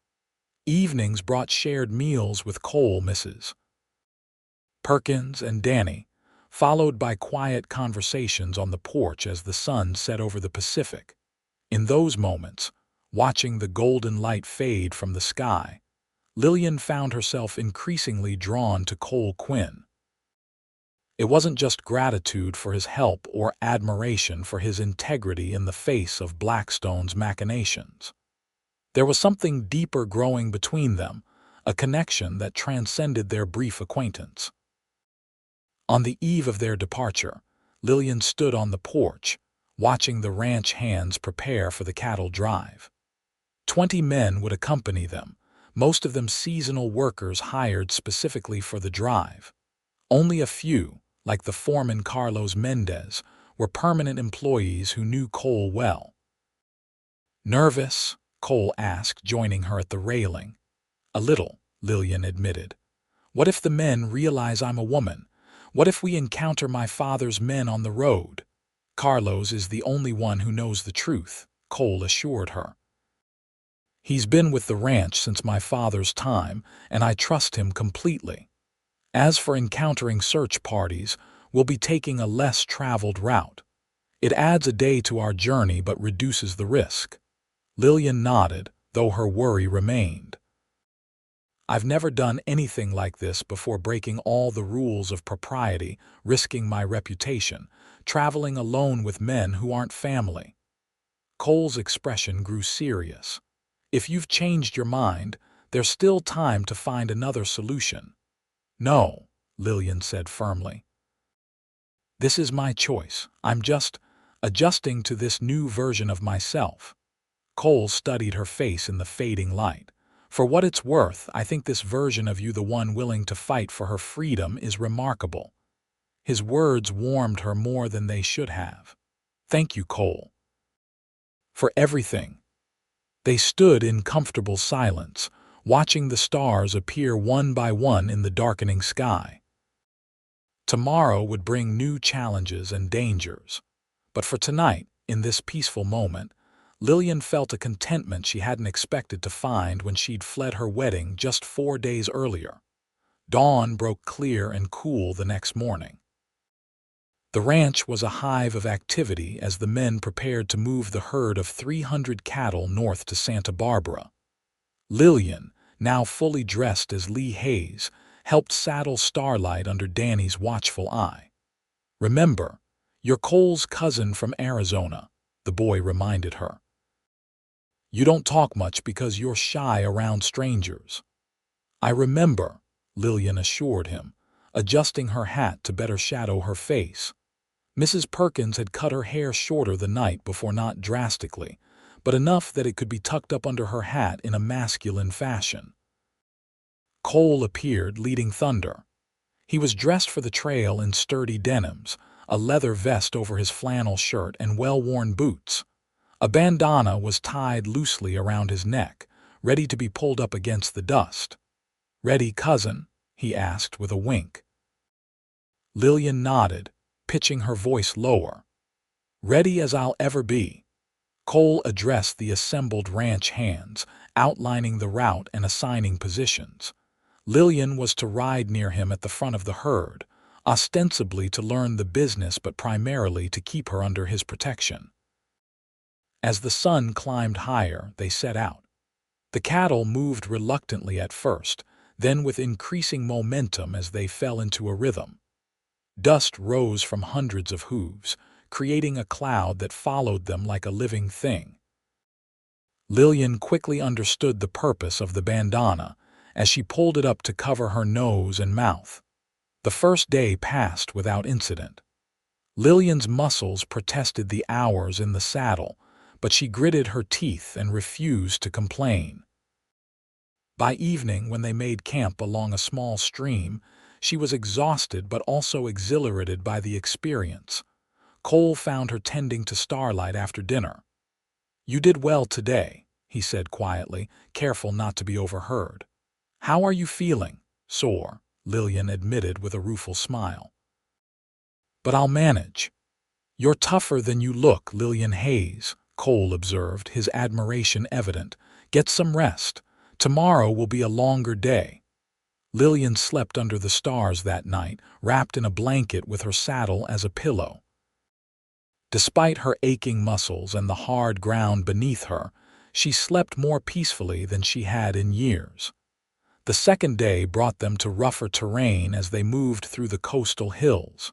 Evenings brought shared meals with Cole, Mrs. Perkins, and Danny, followed by quiet conversations on the porch as the sun set over the Pacific. In those moments, watching the golden light fade from the sky, Lillian found herself increasingly drawn to Cole Quinn. It wasn't just gratitude for his help or admiration for his integrity in the face of Blackstone's machinations. There was something deeper growing between them, a connection that transcended their brief acquaintance. On the eve of their departure, Lillian stood on the porch, watching the ranch hands prepare for the cattle drive. 20 men would accompany them, most of them seasonal workers hired specifically for the drive. Only a few, like the foreman Carlos Mendez, were permanent employees who knew Cole well. "Nervous?" Cole asked, joining her at the railing. "A little," Lillian admitted. "What if the men realize I'm a woman? What if we encounter my father's men on the road?" "Carlos is the only one who knows the truth," Cole assured her. "He's been with the ranch since my father's time, and I trust him completely. As for encountering search parties, we'll be taking a less traveled route. It adds a day to our journey but reduces the risk." Lillian nodded, though her worry remained. "I've never done anything like this before, breaking all the rules of propriety, risking my reputation, traveling alone with men who aren't family." Cole's expression grew serious. "If you've changed your mind, there's still time to find another solution." "No," Lillian said firmly. "This is my choice. I'm just adjusting to this new version of myself." Cole studied her face in the fading light. "For what it's worth, I think this version of you, the one willing to fight for her freedom, is remarkable." His words warmed her more than they should have. "Thank you, Cole." "For everything." They stood in comfortable silence, watching the stars appear one by one in the darkening sky. Tomorrow would bring new challenges and dangers. But for tonight, in this peaceful moment, Lillian felt a contentment she hadn't expected to find when she'd fled her wedding just 4 days earlier. Dawn broke clear and cool the next morning. The ranch was a hive of activity as the men prepared to move the herd of 300 cattle north to Santa Barbara. Lillian, now fully dressed as Lillian Hayes, helped saddle Starlight under Danny's watchful eye. "Remember, you're Cole's cousin from Arizona," the boy reminded her. "You don't talk much because you're shy around strangers." "I remember," Lillian assured him, adjusting her hat to better shadow her face. Mrs. Perkins had cut her hair shorter the night before, not drastically, but enough that it could be tucked up under her hat in a masculine fashion. Cole appeared, leading Thunder. He was dressed for the trail in sturdy denims, a leather vest over his flannel shirt and well-worn boots. A bandana was tied loosely around his neck, ready to be pulled up against the dust. "Ready, cousin?" he asked with a wink. Lillian nodded, pitching her voice lower. "Ready as I'll ever be." Cole addressed the assembled ranch hands, outlining the route and assigning positions. Lillian was to ride near him at the front of the herd, ostensibly to learn the business but primarily to keep her under his protection. As the sun climbed higher, they set out. The cattle moved reluctantly at first, then with increasing momentum as they fell into a rhythm. Dust rose from hundreds of hooves, creating a cloud that followed them like a living thing. Lillian quickly understood the purpose of the bandana as she pulled it up to cover her nose and mouth. The first day passed without incident. Lillian's muscles protested the hours in the saddle, but she gritted her teeth and refused to complain. By evening, when they made camp along a small stream, she was exhausted but also exhilarated by the experience. Cole found her tending to Starlight after dinner. "You did well today," he said quietly, careful not to be overheard. "How are you feeling?" "Sore," Lillian admitted with a rueful smile. "But I'll manage." "You're tougher than you look, Lillian Hayes," Cole observed, his admiration evident. "Get some rest. Tomorrow will be a longer day." Lillian slept under the stars that night, wrapped in a blanket with her saddle as a pillow. Despite her aching muscles and the hard ground beneath her, she slept more peacefully than she had in years. The second day brought them to rougher terrain as they moved through the coastal hills.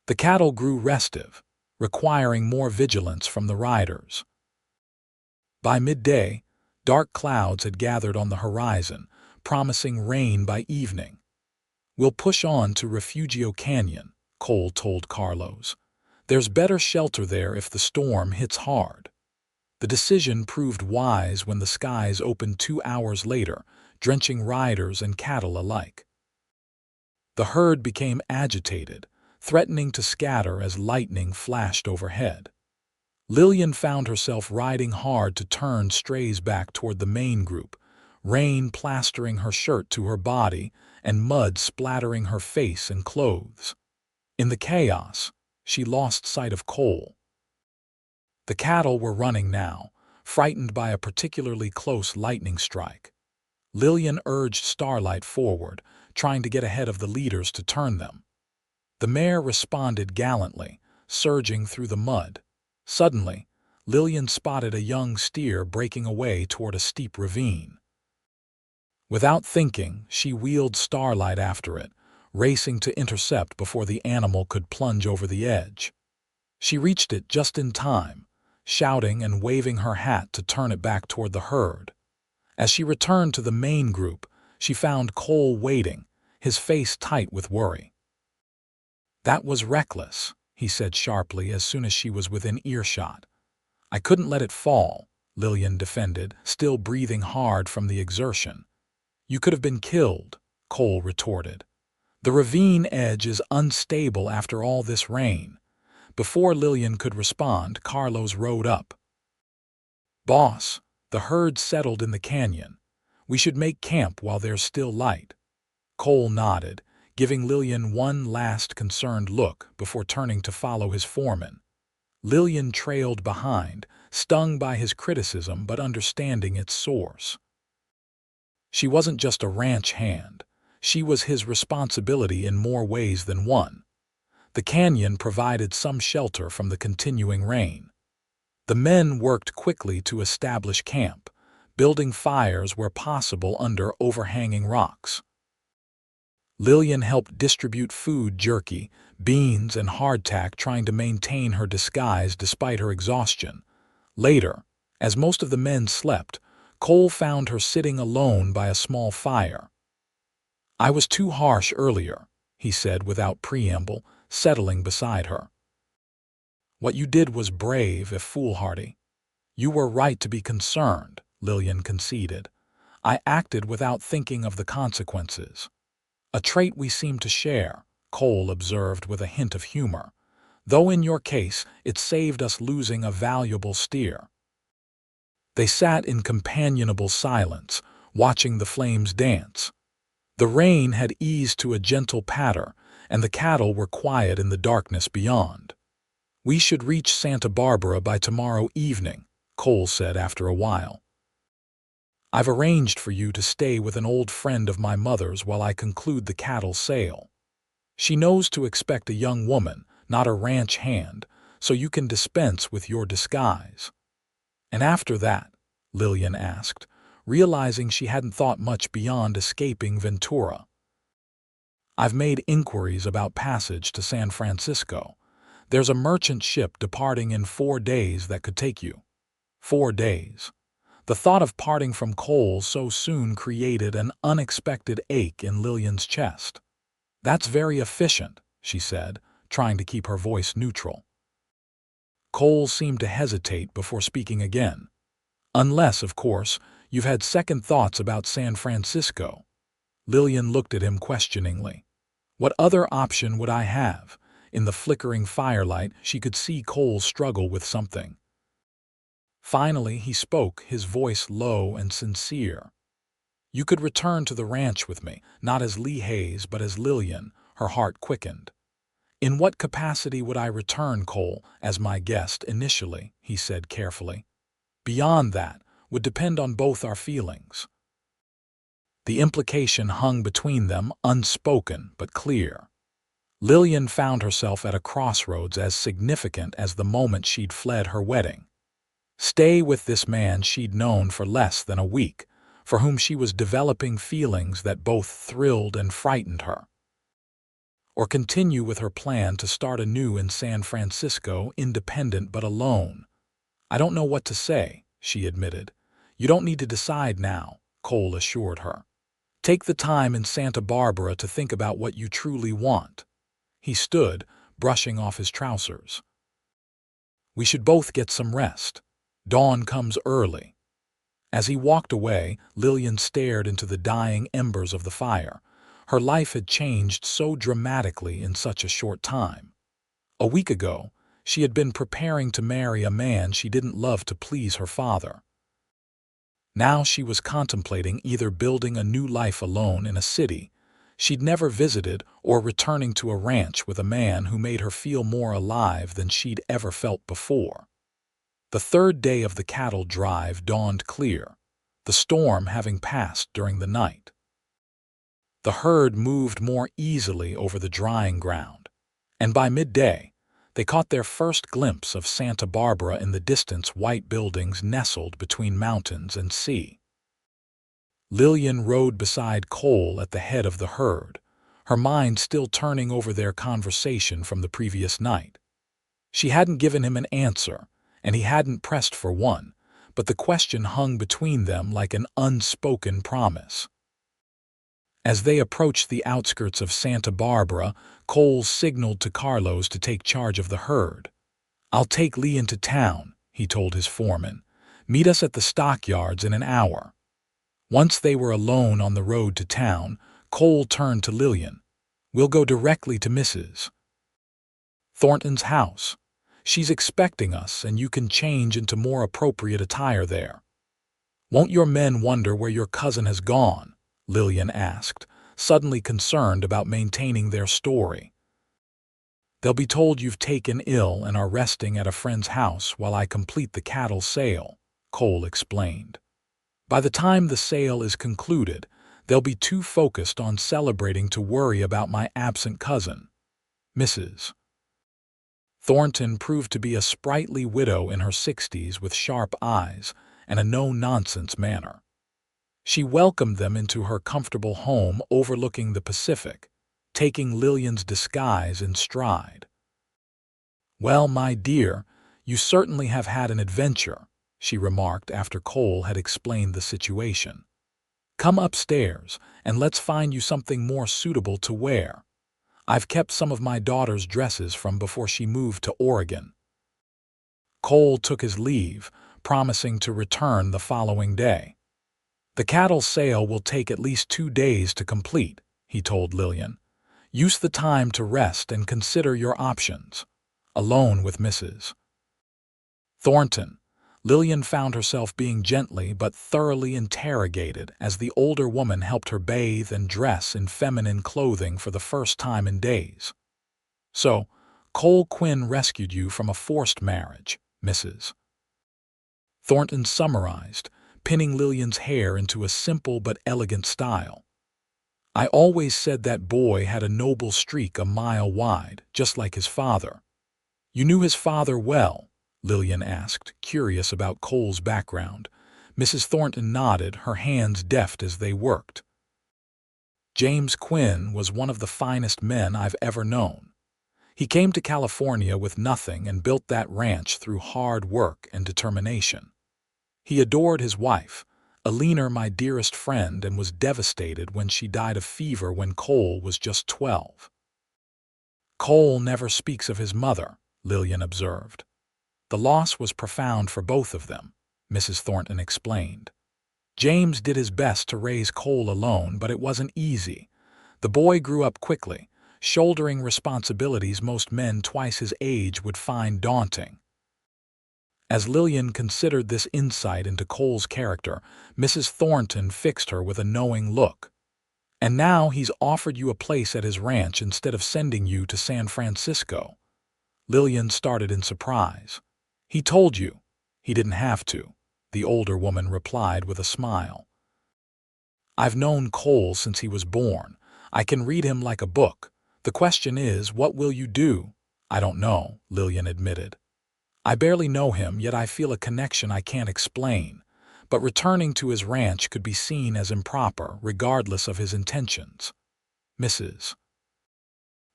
The cattle grew restive, requiring more vigilance from the riders. By midday, dark clouds had gathered on the horizon, promising rain by evening. "We'll push on to Refugio Canyon," Cole told Carlos. "There's better shelter there if the storm hits hard." The decision proved wise when the skies opened 2 hours later, drenching riders and cattle alike. The herd became agitated, threatening to scatter as lightning flashed overhead. Lillian found herself riding hard to turn strays back toward the main group, rain plastering her shirt to her body and mud splattering her face and clothes. In the chaos, she lost sight of Cole. The cattle were running now, frightened by a particularly close lightning strike. Lillian urged Starlight forward, trying to get ahead of the leaders to turn them. The mare responded gallantly, surging through the mud. Suddenly, Lillian spotted a young steer breaking away toward a steep ravine. Without thinking, she wheeled Starlight after it, racing to intercept before the animal could plunge over the edge. She reached it just in time, shouting and waving her hat to turn it back toward the herd. As she returned to the main group, she found Cole waiting, his face tight with worry. "That was reckless," he said sharply as soon as she was within earshot. "I couldn't let it fall," Lillian defended, still breathing hard from the exertion. "You could have been killed," Cole retorted. "The ravine edge is unstable after all this rain." Before Lillian could respond, Carlos rode up. "Boss, the herd settled in the canyon. We should make camp while there's still light." Cole nodded, giving Lillian one last concerned look before turning to follow his foreman. Lillian trailed behind, stung by his criticism but understanding its source. She wasn't just a ranch hand. She was his responsibility in more ways than one. The canyon provided some shelter from the continuing rain. The men worked quickly to establish camp, building fires where possible under overhanging rocks. Lillian helped distribute food, jerky, beans, and hardtack, trying to maintain her disguise despite her exhaustion. Later, as most of the men slept, Cole found her sitting alone by a small fire. "I was too harsh earlier," he said without preamble, settling beside her. "What you did was brave if foolhardy." "You were right to be concerned," Lillian conceded. "I acted without thinking of the consequences." "A trait we seem to share," Cole observed with a hint of humor. "Though in your case, it saved us losing a valuable steer." They sat in companionable silence, watching the flames dance. The rain had eased to a gentle patter, and the cattle were quiet in the darkness beyond. "We should reach Santa Barbara by tomorrow evening," Cole said after a while. "I've arranged for you to stay with an old friend of my mother's while I conclude the cattle sale. She knows to expect a young woman, not a ranch hand, so you can dispense with your disguise." "And after that?" Lillian asked, realizing she hadn't thought much beyond escaping Ventura. "I've made inquiries about passage to San Francisco. There's a merchant ship departing in 4 days that could take you." 4 days. The thought of parting from Cole so soon created an unexpected ache in Lillian's chest. "That's very efficient," she said, trying to keep her voice neutral. Cole seemed to hesitate before speaking again. "Unless, of course, you've had second thoughts about San Francisco." Lillian looked at him questioningly. "What other option would I have?" In the flickering firelight, she could see Cole struggle with something. Finally, he spoke, his voice low and sincere. "You could return to the ranch with me, not as Lee Hayes, but as Lillian." Her heart quickened. "In what capacity would I return, Cole?" "As my guest, initially," he said carefully. "Beyond that would depend on both our feelings." The implication hung between them, unspoken but clear. Lillian found herself at a crossroads as significant as the moment she'd fled her wedding. Stay with this man she'd known for less than a week, for whom she was developing feelings that both thrilled and frightened her. Or continue with her plan to start anew in San Francisco, independent but alone. "I don't know what to say," she admitted. "You don't need to decide now," Cole assured her. "Take the time in Santa Barbara to think about what you truly want." He stood, brushing off his trousers. "We should both get some rest. Dawn comes early." As he walked away, Lillian stared into the dying embers of the fire. Her life had changed so dramatically in such a short time. A week ago, she had been preparing to marry a man she didn't love to please her father. Now she was contemplating either building a new life alone in a city she'd never visited or returning to a ranch with a man who made her feel more alive than she'd ever felt before. The third day of the cattle drive dawned clear, the storm having passed during the night. The herd moved more easily over the drying ground, and by midday, they caught their first glimpse of Santa Barbara in the distance, white buildings nestled between mountains and sea. Lillian rode beside Cole at the head of the herd, her mind still turning over their conversation from the previous night. She hadn't given him an answer, and he hadn't pressed for one, but the question hung between them like an unspoken promise. As they approached the outskirts of Santa Barbara, Cole signaled to Carlos to take charge of the herd. "I'll take Lee into town," he told his foreman. "Meet us at the stockyards in an hour." Once they were alone on the road to town, Cole turned to Lillian. "We'll go directly to Mrs. Thornton's house. She's expecting us, and you can change into more appropriate attire there." "Won't your men wonder where your cousin has gone?" Lillian asked, suddenly concerned about maintaining their story. "They'll be told you've taken ill and are resting at a friend's house while I complete the cattle sale," Cole explained. "By the time the sale is concluded, they'll be too focused on celebrating to worry about my absent cousin." Mrs. Thornton proved to be a sprightly widow in her 60s with sharp eyes and a no-nonsense manner. She welcomed them into her comfortable home overlooking the Pacific, taking Lillian's disguise in stride. "Well, my dear, you certainly have had an adventure," she remarked after Cole had explained the situation. "Come upstairs, and let's find you something more suitable to wear. I've kept some of my daughter's dresses from before she moved to Oregon." Cole took his leave, promising to return the following day. "The cattle sale will take at least 2 days to complete," he told Lillian. "Use the time to rest and consider your options." Alone with Mrs. Thornton, Lillian found herself being gently but thoroughly interrogated as the older woman helped her bathe and dress in feminine clothing for the first time in days. "So, Cole Quinn rescued you from a forced marriage, Mrs. Thornton summarized, pinning Lillian's hair into a simple but elegant style. "I always said that boy had a noble streak a mile wide, just like his father." "You knew his father well?" Lillian asked, curious about Cole's background. Mrs. Thornton nodded, her hands deft as they worked. "James Quinn was one of the finest men I've ever known. He came to California with nothing and built that ranch through hard work and determination. He adored his wife, Alina, my dearest friend, and was devastated when she died of fever when Cole was just 12. "Cole never speaks of his mother," Lillian observed. "The loss was profound for both of them," Mrs. Thornton explained. "James did his best to raise Cole alone, but it wasn't easy. The boy grew up quickly, shouldering responsibilities most men twice his age would find daunting." As Lillian considered this insight into Cole's character, Mrs. Thornton fixed her with a knowing look. "And now he's offered you a place at his ranch instead of sending you to San Francisco." Lillian started in surprise. "He told you." "He didn't have to," the older woman replied with a smile. "I've known Cole since he was born. I can read him like a book. The question is, what will you do?" "I don't know," Lillian admitted. "I barely know him, yet I feel a connection I can't explain. But returning to his ranch could be seen as improper, regardless of his intentions." Mrs.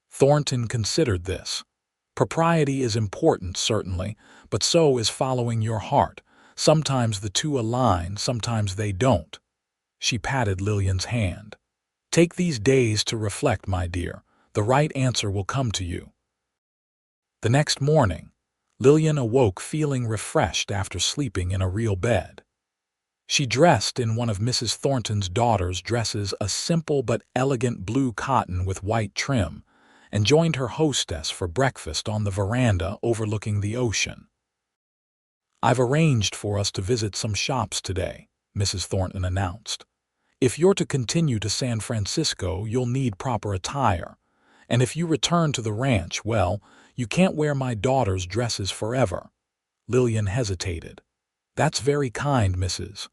Thornton considered this. "Propriety is important, certainly, but so is following your heart. Sometimes the two align, sometimes they don't." She patted Lillian's hand. "Take these days to reflect, my dear. The right answer will come to you." The next morning, Lillian awoke feeling refreshed after sleeping in a real bed. She dressed in one of Mrs. Thornton's daughter's dresses, a simple but elegant blue cotton with white trim, and joined her hostess for breakfast on the veranda overlooking the ocean. "I've arranged for us to visit some shops today," Mrs. Thornton announced. "If you're to continue to San Francisco, you'll need proper attire. And if you return to the ranch, well, you can't wear my daughter's dresses forever." Lillian hesitated. "That's very kind, Mrs.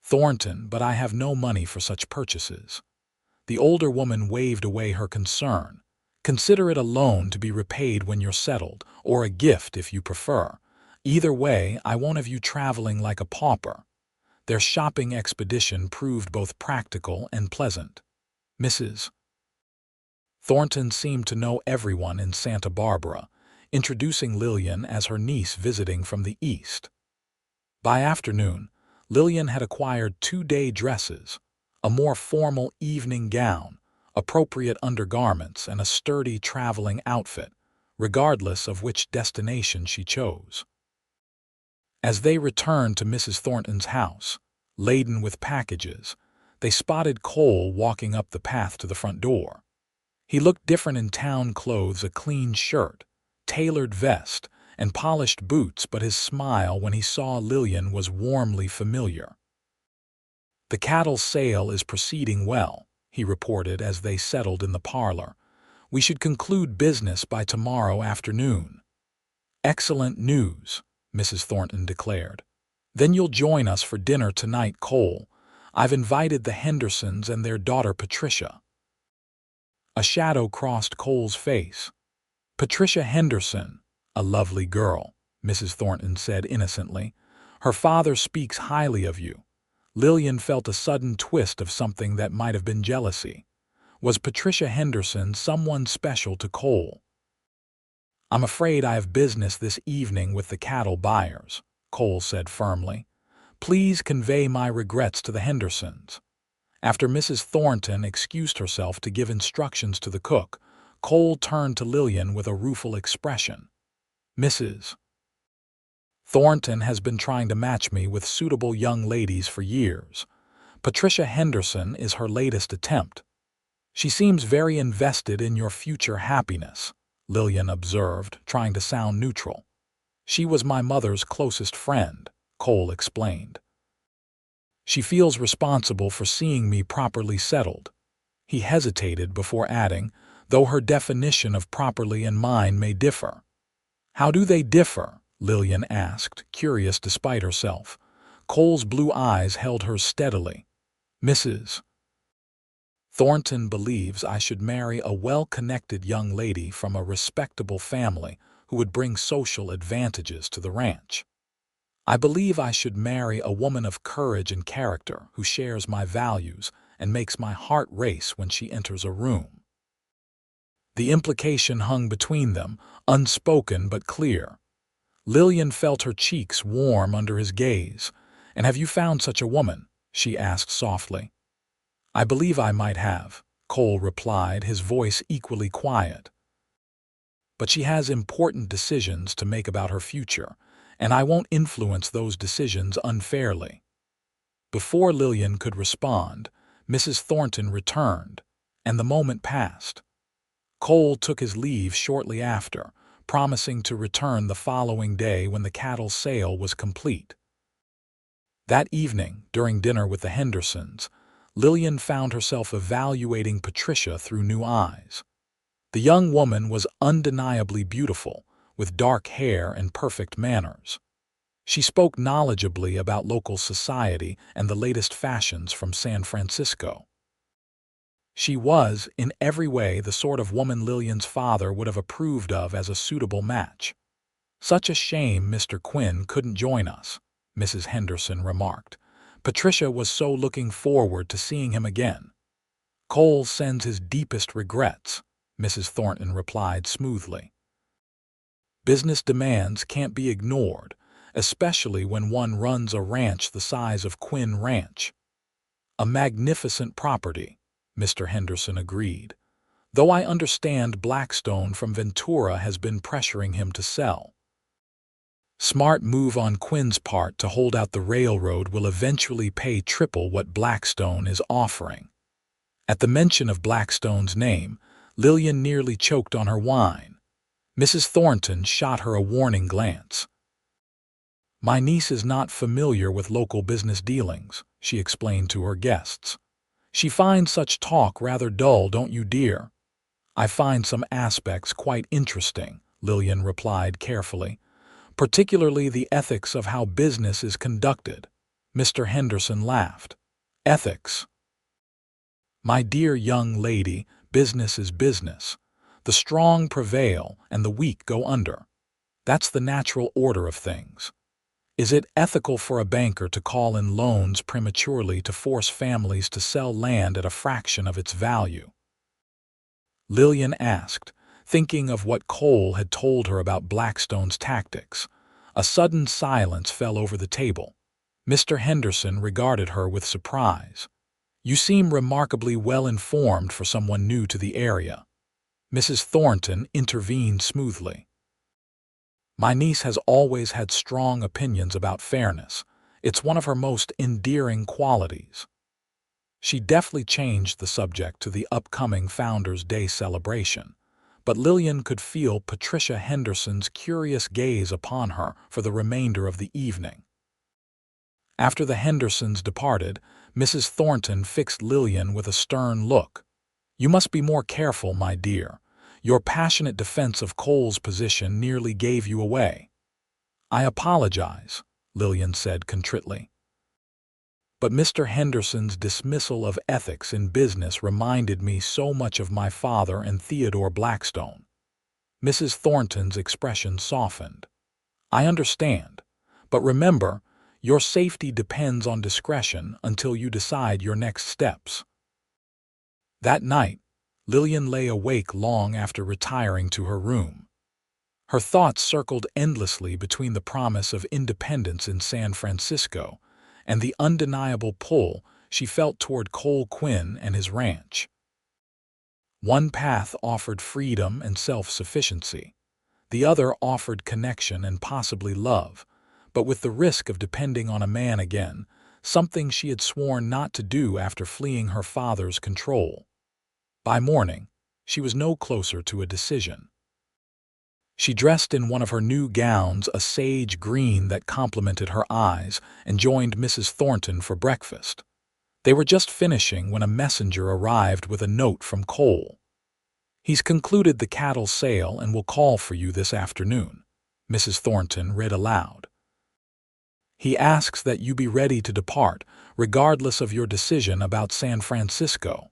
Thornton, but I have no money for such purchases." The older woman waved away her concern. "Consider it a loan to be repaid when you're settled, or a gift if you prefer. Either way, I won't have you traveling like a pauper." Their shopping expedition proved both practical and pleasant. Mrs. Thornton seemed to know everyone in Santa Barbara, introducing Lillian as her niece visiting from the east. By afternoon, Lillian had acquired 2-day dresses, a more formal evening gown, appropriate undergarments, and a sturdy traveling outfit, regardless of which destination she chose. As they returned to Mrs. Thornton's house, laden with packages, they spotted Cole walking up the path to the front door. He looked different in town clothes, a clean shirt, tailored vest, and polished boots, but his smile when he saw Lillian was warmly familiar. "The cattle sale is proceeding well," he reported as they settled in the parlor. "We should conclude business by tomorrow afternoon." "Excellent news," Mrs. Thornton declared. "Then you'll join us for dinner tonight, Cole. I've invited the Hendersons and their daughter Patricia." A shadow crossed Cole's face. "Patricia Henderson, a lovely girl," Mrs. Thornton said innocently. "Her father speaks highly of you." Lillian felt a sudden twist of something that might have been jealousy. Was Patricia Henderson someone special to Cole? "I'm afraid I have business this evening with the cattle buyers," Cole said firmly. "Please convey my regrets to the Hendersons." After Mrs. Thornton excused herself to give instructions to the cook, Cole turned to Lillian with a rueful expression. "Mrs. Thornton has been trying to match me with suitable young ladies for years. Patricia Henderson is her latest attempt. She seems very invested in your future happiness," Lillian observed, trying to sound neutral. She was my mother's closest friend, Cole explained. She feels responsible for seeing me properly settled. He hesitated before adding, though her definition of properly and mine may differ. How do they differ? Lillian asked, curious despite herself. Cole's blue eyes held hers steadily. Mrs. Thornton believes I should marry a well-connected young lady from a respectable family who would bring social advantages to the ranch. I believe I should marry a woman of courage and character who shares my values and makes my heart race when she enters a room. The implication hung between them, unspoken but clear. Lillian felt her cheeks warm under his gaze. "And have you found such a woman?" she asked softly. "I believe I might have," Cole replied, his voice equally quiet. "But she has important decisions to make about her future, and I won't influence those decisions unfairly." Before Lillian could respond, Mrs. Thornton returned, and the moment passed. Cole took his leave shortly after, promising to return the following day when the cattle sale was complete. That evening, during dinner with the Hendersons, Lillian found herself evaluating Patricia through new eyes. The young woman was undeniably beautiful, with dark hair and perfect manners. She spoke knowledgeably about local society and the latest fashions from San Francisco. She was, in every way, the sort of woman Lillian's father would have approved of as a suitable match. "Such a shame Mr. Quinn couldn't join us," Mrs. Henderson remarked. "Patricia was so looking forward to seeing him again." "Cole sends his deepest regrets," Mrs. Thornton replied smoothly. "Business demands can't be ignored, especially when one runs a ranch the size of Quinn Ranch." "A magnificent property," Mr. Henderson agreed, "though I understand Blackstone from Ventura has been pressuring him to sell." "Smart move on Quinn's part to hold out the railroad will eventually pay triple what Blackstone is offering." At the mention of Blackstone's name, Lillian nearly choked on her wine. Mrs. Thornton shot her a warning glance. "My niece is not familiar with local business dealings," she explained to her guests. "She finds such talk rather dull, don't you, dear?" "I find some aspects quite interesting," Lillian replied carefully, "particularly the ethics of how business is conducted." Mr. Henderson laughed. "Ethics? My dear young lady, business is business. The strong prevail and the weak go under. That's the natural order of things. Is it ethical for a banker to call in loans prematurely to force families to sell land at a fraction of its value?" Lillian asked, thinking of what Cole had told her about Blackstone's tactics. A sudden silence fell over the table. Mr. Henderson regarded her with surprise. "You seem remarkably well informed for someone new to the area." Mrs. Thornton intervened smoothly. "My niece has always had strong opinions about fairness. It's one of her most endearing qualities." She deftly changed the subject to the upcoming Founders' Day celebration, but Lillian could feel Patricia Henderson's curious gaze upon her for the remainder of the evening. After the Hendersons departed, Mrs. Thornton fixed Lillian with a stern look. "You must be more careful, my dear. Your passionate defense of Cole's position nearly gave you away." "I apologize," Lillian said contritely. "But Mr. Henderson's dismissal of ethics in business reminded me so much of my father and Theodore Blackstone." Mrs. Thornton's expression softened. "I understand, but remember, your safety depends on discretion until you decide your next steps." That night, Lillian lay awake long after retiring to her room. Her thoughts circled endlessly between the promise of independence in San Francisco and the undeniable pull she felt toward Cole Quinn and his ranch. One path offered freedom and self-sufficiency. The other offered connection and possibly love, but with the risk of depending on a man again, something she had sworn not to do after fleeing her father's control. By morning, she was no closer to a decision. She dressed in one of her new gowns, a sage green that complemented her eyes, and joined Mrs. Thornton for breakfast. They were just finishing when a messenger arrived with a note from Cole. "He's concluded the cattle sale and will call for you this afternoon," Mrs. Thornton read aloud. "He asks that you be ready to depart, regardless of your decision about San Francisco."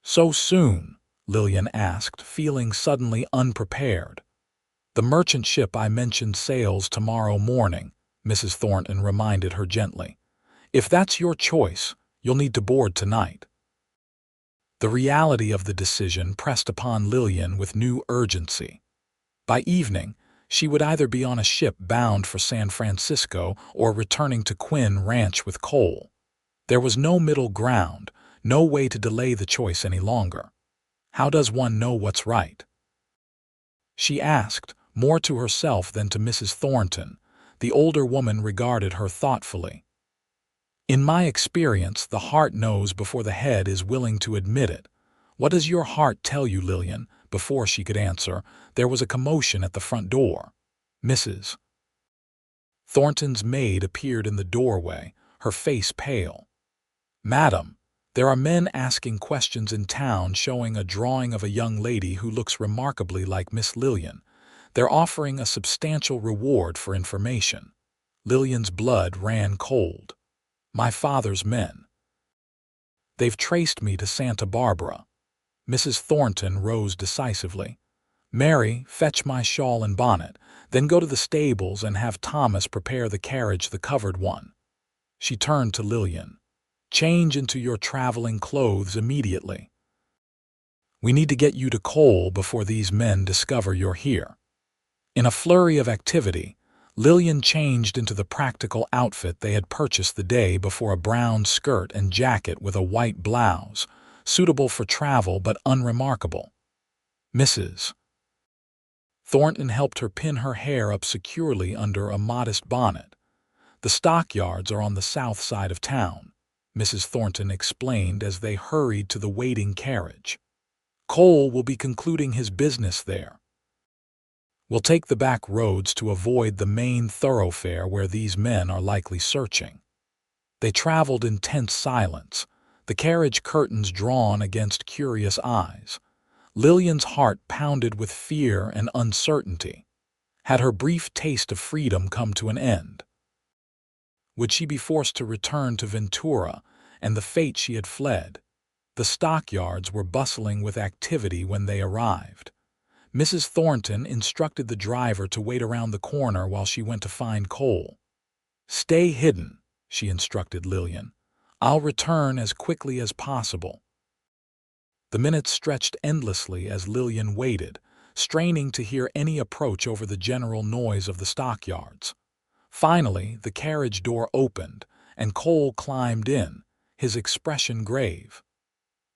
"So soon?" Lillian asked, feeling suddenly unprepared. "The merchant ship I mentioned sails tomorrow morning," Mrs. Thornton reminded her gently. "If that's your choice, you'll need to board tonight." The reality of the decision pressed upon Lillian with new urgency. By evening, she would either be on a ship bound for San Francisco or returning to Quinn Ranch with Cole. There was no middle ground, no way to delay the choice any longer. How does one know what's right? She asked, more to herself than to Mrs. Thornton. The older woman regarded her thoughtfully. "In my experience, the heart knows before the head is willing to admit it. What does your heart tell you, Lillian?" Before she could answer, there was a commotion at the front door. Mrs. Thornton's maid appeared in the doorway, her face pale. "Madam, there are men asking questions in town showing a drawing of a young lady who looks remarkably like Miss Lillian. They're offering a substantial reward for information." Lillian's blood ran cold. "My father's men. They've traced me to Santa Barbara." Mrs. Thornton rose decisively. "Mary, fetch my shawl and bonnet, then go to the stables and have Thomas prepare the carriage, the covered one." She turned to Lillian. "Change into your traveling clothes immediately. We need to get you to Cole before these men discover you're here." In a flurry of activity, Lillian changed into the practical outfit they had purchased the day before, a brown skirt and jacket with a white blouse, suitable for travel but unremarkable. Mrs. Thornton helped her pin her hair up securely under a modest bonnet. "The stockyards are on the south side of town," Mrs. Thornton explained as they hurried to the waiting carriage. "Cole will be concluding his business there. We'll take the back roads to avoid the main thoroughfare where these men are likely searching." They traveled in tense silence, the carriage curtains drawn against curious eyes. Lillian's heart pounded with fear and uncertainty. Had her brief taste of freedom come to an end? Would she be forced to return to Ventura and the fate she had fled? The stockyards were bustling with activity when they arrived. Mrs. Thornton instructed the driver to wait around the corner while she went to find Cole. "Stay hidden," she instructed Lillian. "I'll return as quickly as possible." The minutes stretched endlessly as Lillian waited, straining to hear any approach over the general noise of the stockyards. Finally, the carriage door opened, and Cole climbed in, his expression grave.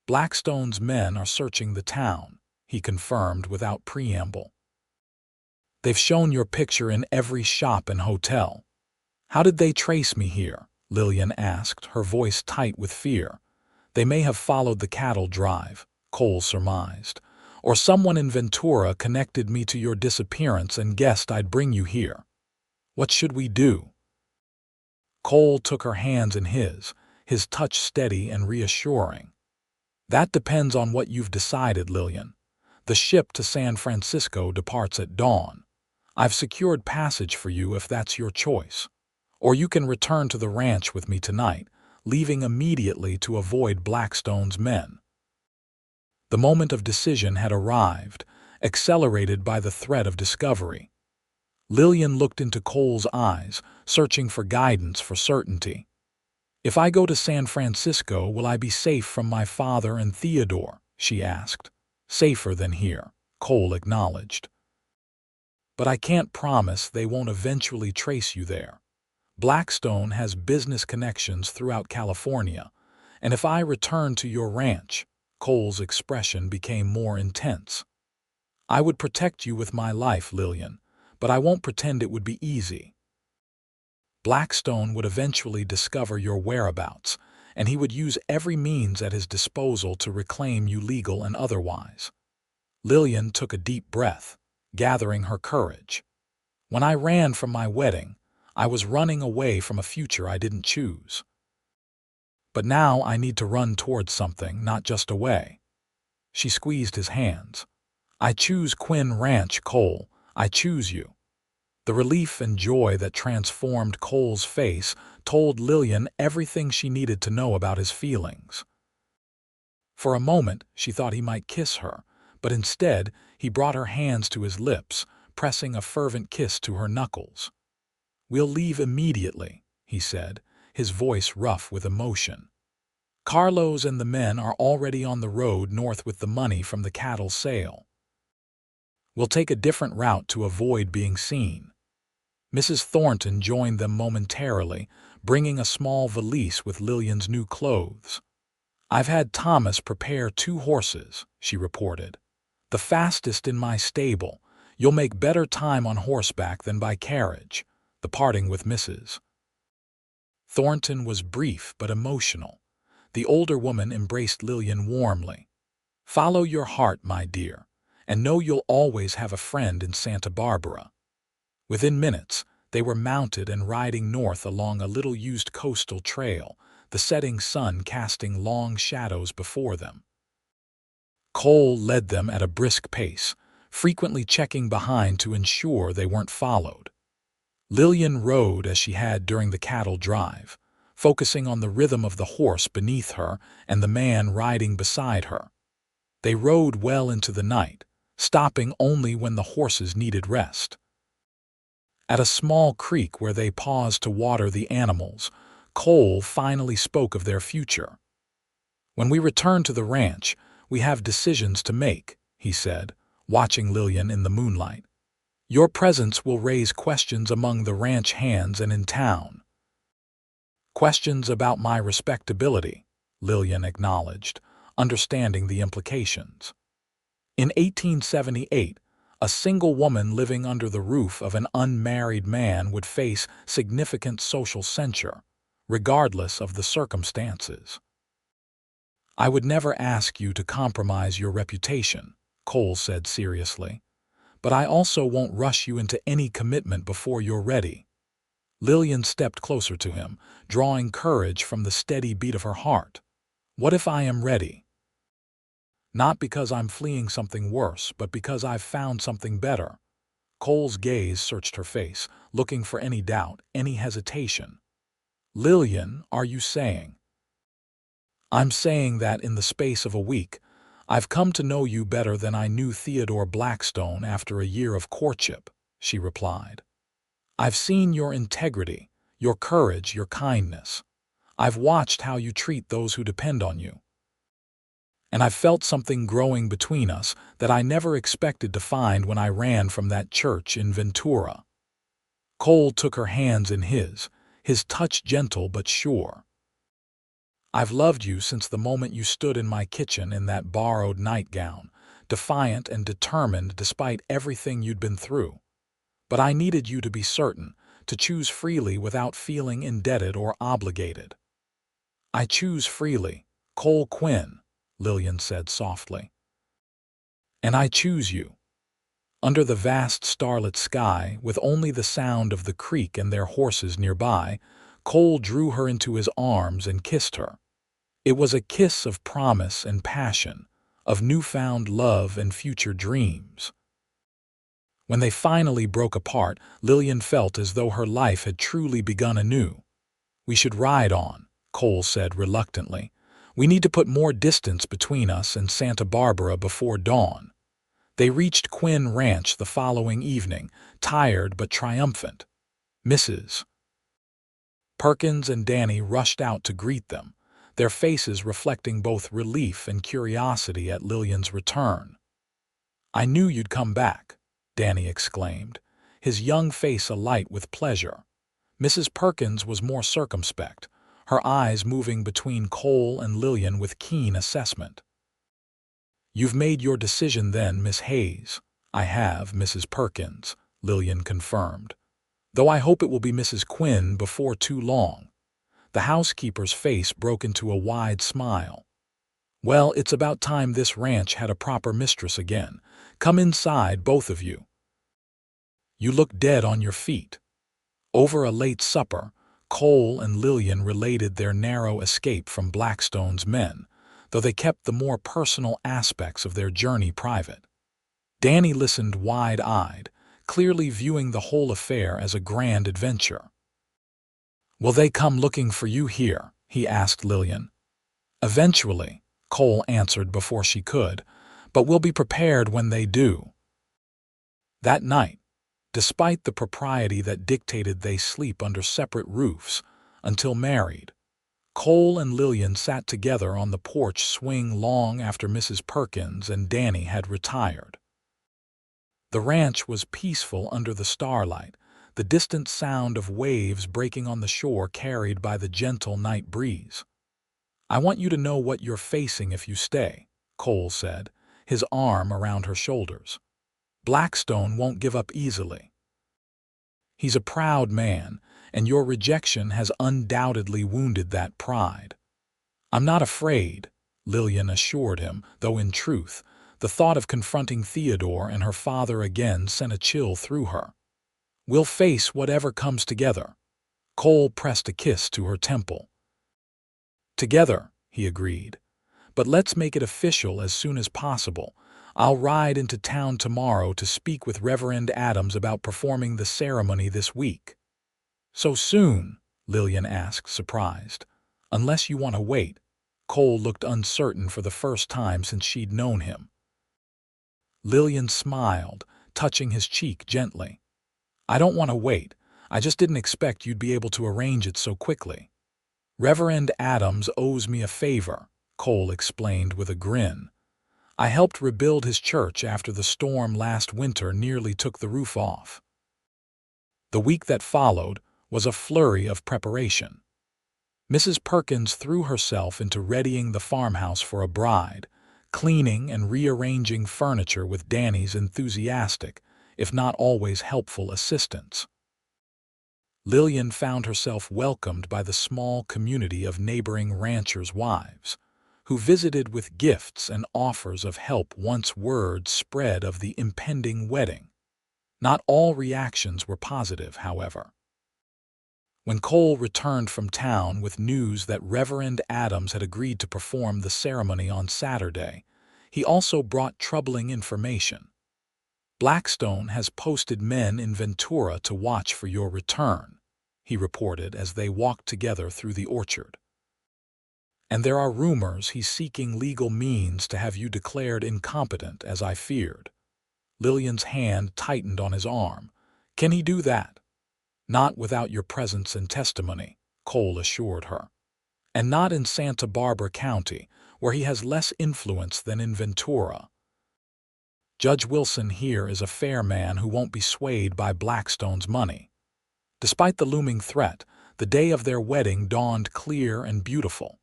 "Blackstone's men are searching the town," he confirmed without preamble. "They've shown your picture in every shop and hotel." "How did they trace me here?" Lillian asked, her voice tight with fear. "They may have followed the cattle drive," Cole surmised. "Or someone in Ventura connected me to your disappearance and guessed I'd bring you here. What should we do?" Cole took her hands in his touch steady and reassuring. "That depends on what you've decided, Lillian. The ship to San Francisco departs at dawn. I've secured passage for you if that's your choice. Or you can return to the ranch with me tonight, leaving immediately to avoid Blackstone's men." The moment of decision had arrived, accelerated by the threat of discovery. Lillian looked into Cole's eyes, searching for guidance, for certainty. "If I go to San Francisco, will I be safe from my father and Theodore?" she asked. "Safer than here," Cole acknowledged. "But I can't promise they won't eventually trace you there. Blackstone has business connections throughout California, and if I return to your ranch," Cole's expression became more intense, "I would protect you with my life, Lillian, but I won't pretend it would be easy. Blackstone would eventually discover your whereabouts, and he would use every means at his disposal to reclaim you, legal and otherwise." Lillian took a deep breath. gathering her courage. When I ran from my wedding, I was running away from a future I didn't choose. But now I need to run towards something, not just away. She squeezed his hands. I choose Quinn Ranch, Cole. I choose you. The relief and joy that transformed Cole's face told Lillian everything she needed to know about his feelings. For a moment, she thought he might kiss her, but instead, he brought her hands to his lips, pressing a fervent kiss to her knuckles. "We'll leave immediately," he said, his voice rough with emotion. "Carlos and the men are already on the road north with the money from the cattle sale. We'll take a different route to avoid being seen." Mrs. Thornton joined them momentarily, bringing a small valise with Lillian's new clothes. "I've had Thomas prepare 2 horses," she reported. "The fastest in my stable. You'll make better time on horseback than by carriage." The parting with Mrs. Thornton was brief but emotional. The older woman embraced Lillian warmly. "Follow your heart, my dear, and know you'll always have a friend in Santa Barbara." Within minutes, they were mounted and riding north along a little-used coastal trail, the setting sun casting long shadows before them. Cole led them at a brisk pace, frequently checking behind to ensure they weren't followed. Lillian rode as she had during the cattle drive, focusing on the rhythm of the horse beneath her and the man riding beside her. They rode well into the night, stopping only when the horses needed rest. At a small creek where they paused to water the animals, Cole finally spoke of their future. "When we return to the ranch, we have decisions to make," he said, watching Lillian in the moonlight. "Your presence will raise questions among the ranch hands and in town." "Questions about my respectability," Lillian acknowledged, understanding the implications. In 1878, a single woman living under the roof of an unmarried man would face significant social censure, regardless of the circumstances. "I would never ask you to compromise your reputation," Cole said seriously. "But I also won't rush you into any commitment before you're ready." Lillian stepped closer to him, drawing courage from the steady beat of her heart. "What if I am ready? Not because I'm fleeing something worse, but because I've found something better." Cole's gaze searched her face, looking for any doubt, any hesitation. "Lillian, are you saying?" "I'm saying that in the space of a week, I've come to know you better than I knew Theodore Blackstone after a year of courtship," she replied. "I've seen your integrity, your courage, your kindness. I've watched how you treat those who depend on you. And I've felt something growing between us that I never expected to find when I ran from that church in Ventura." Cole took her hands in his touch gentle but sure. "I've loved you since the moment you stood in my kitchen in that borrowed nightgown, defiant and determined despite everything you'd been through. But I needed you to be certain, to choose freely without feeling indebted or obligated." "I choose freely, Cole Quinn," Lillian said softly. "And I choose you." Under the vast starlit sky, with only the sound of the creek and their horses nearby, Cole drew her into his arms and kissed her. It was a kiss of promise and passion, of newfound love and future dreams. When they finally broke apart, Lillian felt as though her life had truly begun anew. "We should ride on," Cole said reluctantly. "We need to put more distance between us and Santa Barbara before dawn." They reached Quinn Ranch the following evening, tired but triumphant. Mrs. Perkins and Danny rushed out to greet them, their faces reflecting both relief and curiosity at Lillian's return. "I knew you'd come back," Danny exclaimed, his young face alight with pleasure. Mrs. Perkins was more circumspect, her eyes moving between Cole and Lillian with keen assessment. "You've made your decision then, Miss Hayes." "I have, Mrs. Perkins," Lillian confirmed. "Though I hope it will be Mrs. Quinn before too long." The housekeeper's face broke into a wide smile. "Well, it's about time this ranch had a proper mistress again. Come inside, both of you." You look dead on your feet." Over a late supper, Cole and Lillian related their narrow escape from Blackstone's men, though they kept the more personal aspects of their journey private. Danny listened wide-eyed, clearly viewing the whole affair as a grand adventure. "Will they come looking for you here?" he asked Lillian. "Eventually," Cole answered before she could, "but we'll be prepared when they do." That night, despite the propriety that dictated they sleep under separate roofs until married, Cole and Lillian sat together on the porch swing long after Mrs. Perkins and Danny had retired. The ranch was peaceful under the starlight, the distant sound of waves breaking on the shore carried by the gentle night breeze. "I want you to know what you're facing if you stay," Cole said, his arm around her shoulders. "Blackstone won't give up easily. He's a proud man, and your rejection has undoubtedly wounded that pride." "I'm not afraid," Lillian assured him, though in truth, the thought of confronting Theodore and her father again sent a chill through her. "We'll face whatever comes together." Cole pressed a kiss to her temple. "Together," he agreed. "But let's make it official as soon as possible. I'll ride into town tomorrow to speak with Reverend Adams about performing the ceremony this week." "So soon?" Lillian asked, surprised. "Unless you want to wait." Cole looked uncertain for the first time since she'd known him. Lillian smiled, touching his cheek gently. "I don't want to wait. I just didn't expect you'd be able to arrange it so quickly." "Reverend Adams owes me a favor," Cole explained with a grin. "I helped rebuild his church after the storm last winter nearly took the roof off." The week that followed was a flurry of preparation. Mrs. Perkins threw herself into readying the farmhouse for a bride, cleaning and rearranging furniture with Danny's enthusiastic, if not always helpful, assistance. Lillian found herself welcomed by the small community of neighboring ranchers' wives, who visited with gifts and offers of help once word spread of the impending wedding. Not all reactions were positive, however. When Cole returned from town with news that Reverend Adams had agreed to perform the ceremony on Saturday, he also brought troubling information. "Blackstone has posted men in Ventura to watch for your return," he reported as they walked together through the orchard. "And there are rumors he's seeking legal means to have you declared incompetent, as I feared." Lillian's hand tightened on his arm. "Can he do that?" "Not without your presence and testimony," Cole assured her. "And not in Santa Barbara County, where he has less influence than in Ventura. Judge Wilson here is a fair man who won't be swayed by Blackstone's money." Despite the looming threat, the day of their wedding dawned clear and beautiful.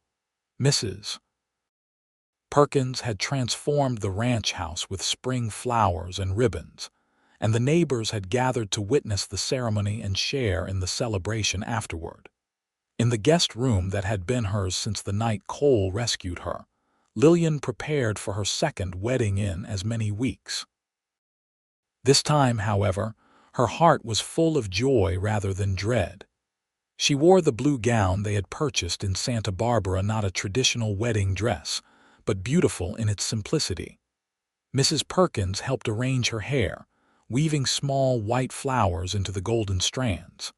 Mrs. Perkins had transformed the ranch house with spring flowers and ribbons, and the neighbors had gathered to witness the ceremony and share in the celebration afterward. In the guest room that had been hers since the night Cole rescued her, Lillian prepared for her second wedding in as many weeks. This time, however, her heart was full of joy rather than dread. She wore the blue gown they had purchased in Santa Barbara, not a traditional wedding dress, but beautiful in its simplicity. Mrs. Perkins helped arrange her hair, weaving small white flowers into the golden strands.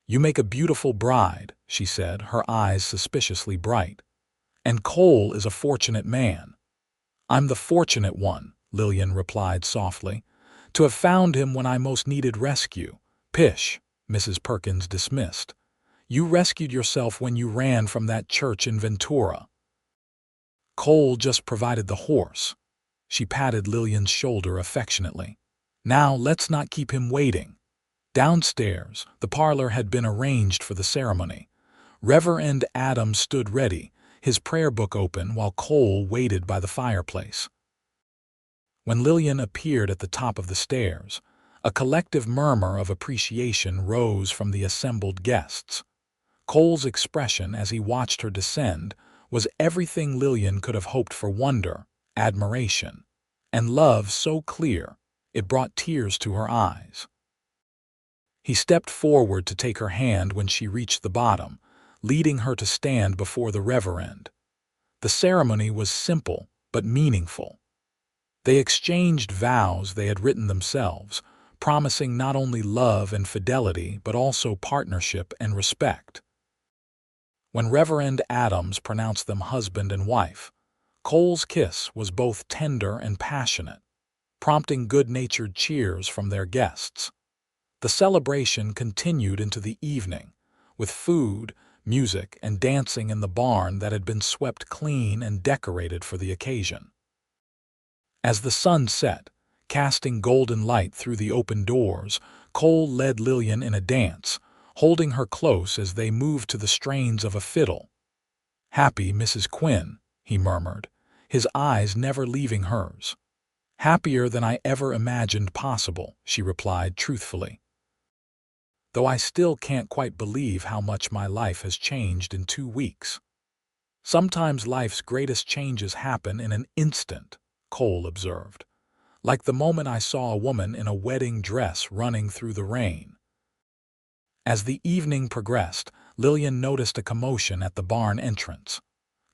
"You make a beautiful bride," she said, her eyes suspiciously bright. "And Cole is a fortunate man." "I'm the fortunate one," Lillian replied softly, "to have found him when I most needed rescue." "Pish," Mrs. Perkins dismissed. "You rescued yourself when you ran from that church in Ventura. Cole just provided the horse." She patted Lillian's shoulder affectionately. "Now let's not keep him waiting." Downstairs, the parlor had been arranged for the ceremony. Reverend Adams stood ready, his prayer book open, while Cole waited by the fireplace. When Lillian appeared at the top of the stairs, a collective murmur of appreciation rose from the assembled guests. Cole's expression as he watched her descend was everything Lillian could have hoped for: wonder, admiration, and love so clear It brought tears to her eyes. He stepped forward to take her hand when she reached the bottom, leading her to stand before the reverend. The ceremony was simple but meaningful. They exchanged vows they had written themselves, promising not only love and fidelity but also partnership and respect. When Reverend Adams pronounced them husband and wife, Cole's kiss was both tender and passionate, prompting good-natured cheers from their guests. The celebration continued into the evening, with food, music, and dancing in the barn that had been swept clean and decorated for the occasion. As the sun set, casting golden light through the open doors, Cole led Lillian in a dance, holding her close as they moved to the strains of a fiddle. "Happy Mrs. Quinn," he murmured, his eyes never leaving hers. "Happier than I ever imagined possible," she replied truthfully. "Though I still can't quite believe how much my life has changed in 2 weeks." "Sometimes life's greatest changes happen in an instant," Cole observed, "like the moment I saw a woman in a wedding dress running through the rain." As the evening progressed, Lillian noticed a commotion at the barn entrance.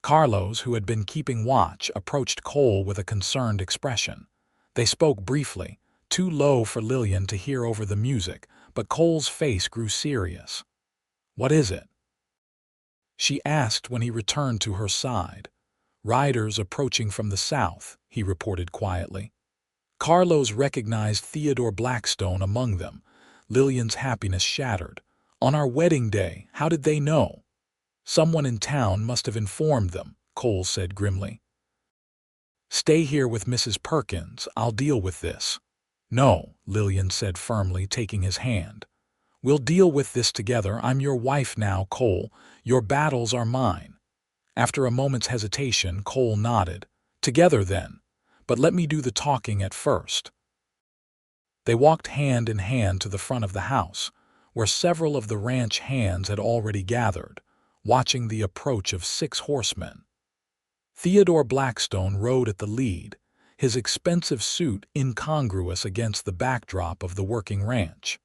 Carlos, who had been keeping watch, approached Cole with a concerned expression. They spoke briefly, too low for Lillian to hear over the music, but Cole's face grew serious. "What is it?" she asked when he returned to her side. "Riders approaching from the south," he reported quietly. Carlos recognized Theodore Blackstone among them. Lillian's happiness shattered. "On our wedding day, how did they know?" "Someone in town must have informed them," Cole said grimly. "Stay here with Mrs. Perkins, I'll deal with this." "No," Lillian said firmly, taking his hand. "We'll deal with this together. I'm your wife now, Cole. Your battles are mine." After a moment's hesitation, Cole nodded. "Together then, but let me do the talking at first." They walked hand in hand to the front of the house, where several of the ranch hands had already gathered, watching the approach of 6 horsemen. Theodore Blackstone rode at the lead, his expensive suit incongruous against the backdrop of the working ranch.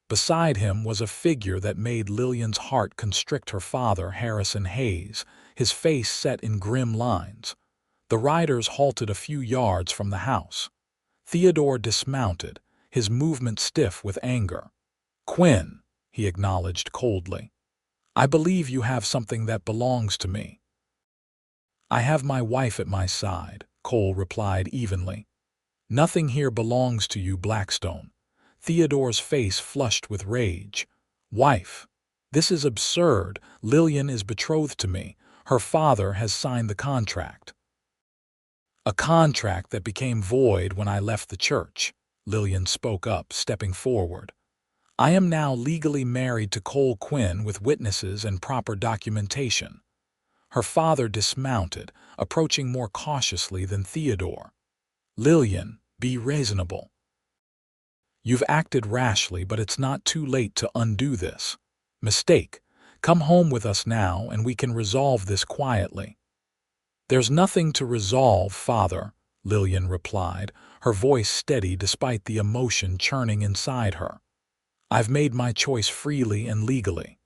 Beside him was a figure that made Lillian's heart constrict. Her father, Harrison Hayes, his face set in grim lines. The riders halted a few yards from the house. Theodore dismounted, his movement stiff with anger. "Quinn," he acknowledged coldly, "I believe you have something that belongs to me." "I have my wife at my side," Cole replied evenly. "Nothing here belongs to you, Blackstone." Theodore's face flushed with rage. "Wife? This is absurd. Lillian is betrothed to me. Her father has signed the contract." "A contract that became void when I left the church," Lillian spoke up, stepping forward. "I am now legally married to Cole Quinn with witnesses and proper documentation." Her father dismounted, approaching more cautiously than Theodore. "Lillian, be reasonable. You've acted rashly, but it's not too late to undo this mistake. Come home with us now, and we can resolve this quietly." "There's nothing to resolve, father," Lillian replied, her voice steady despite the emotion churning inside her. "I've made my choice freely and legally.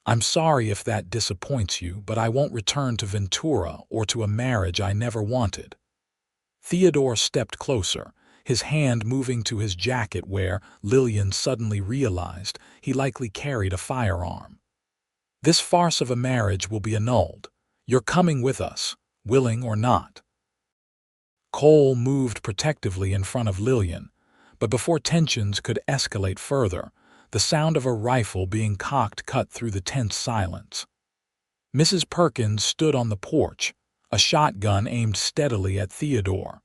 I'm sorry if that disappoints you, but I won't return to Ventura or to a marriage I never wanted." Theodore stepped closer, his hand moving to his jacket where Lillian suddenly realized he likely carried a firearm. "This farce of a marriage will be annulled. You're coming with us, willing or not." Cole moved protectively in front of Lillian, but before tensions could escalate further, the sound of a rifle being cocked cut through the tense silence. Mrs. Perkins stood on the porch, a shotgun aimed steadily at Theodore.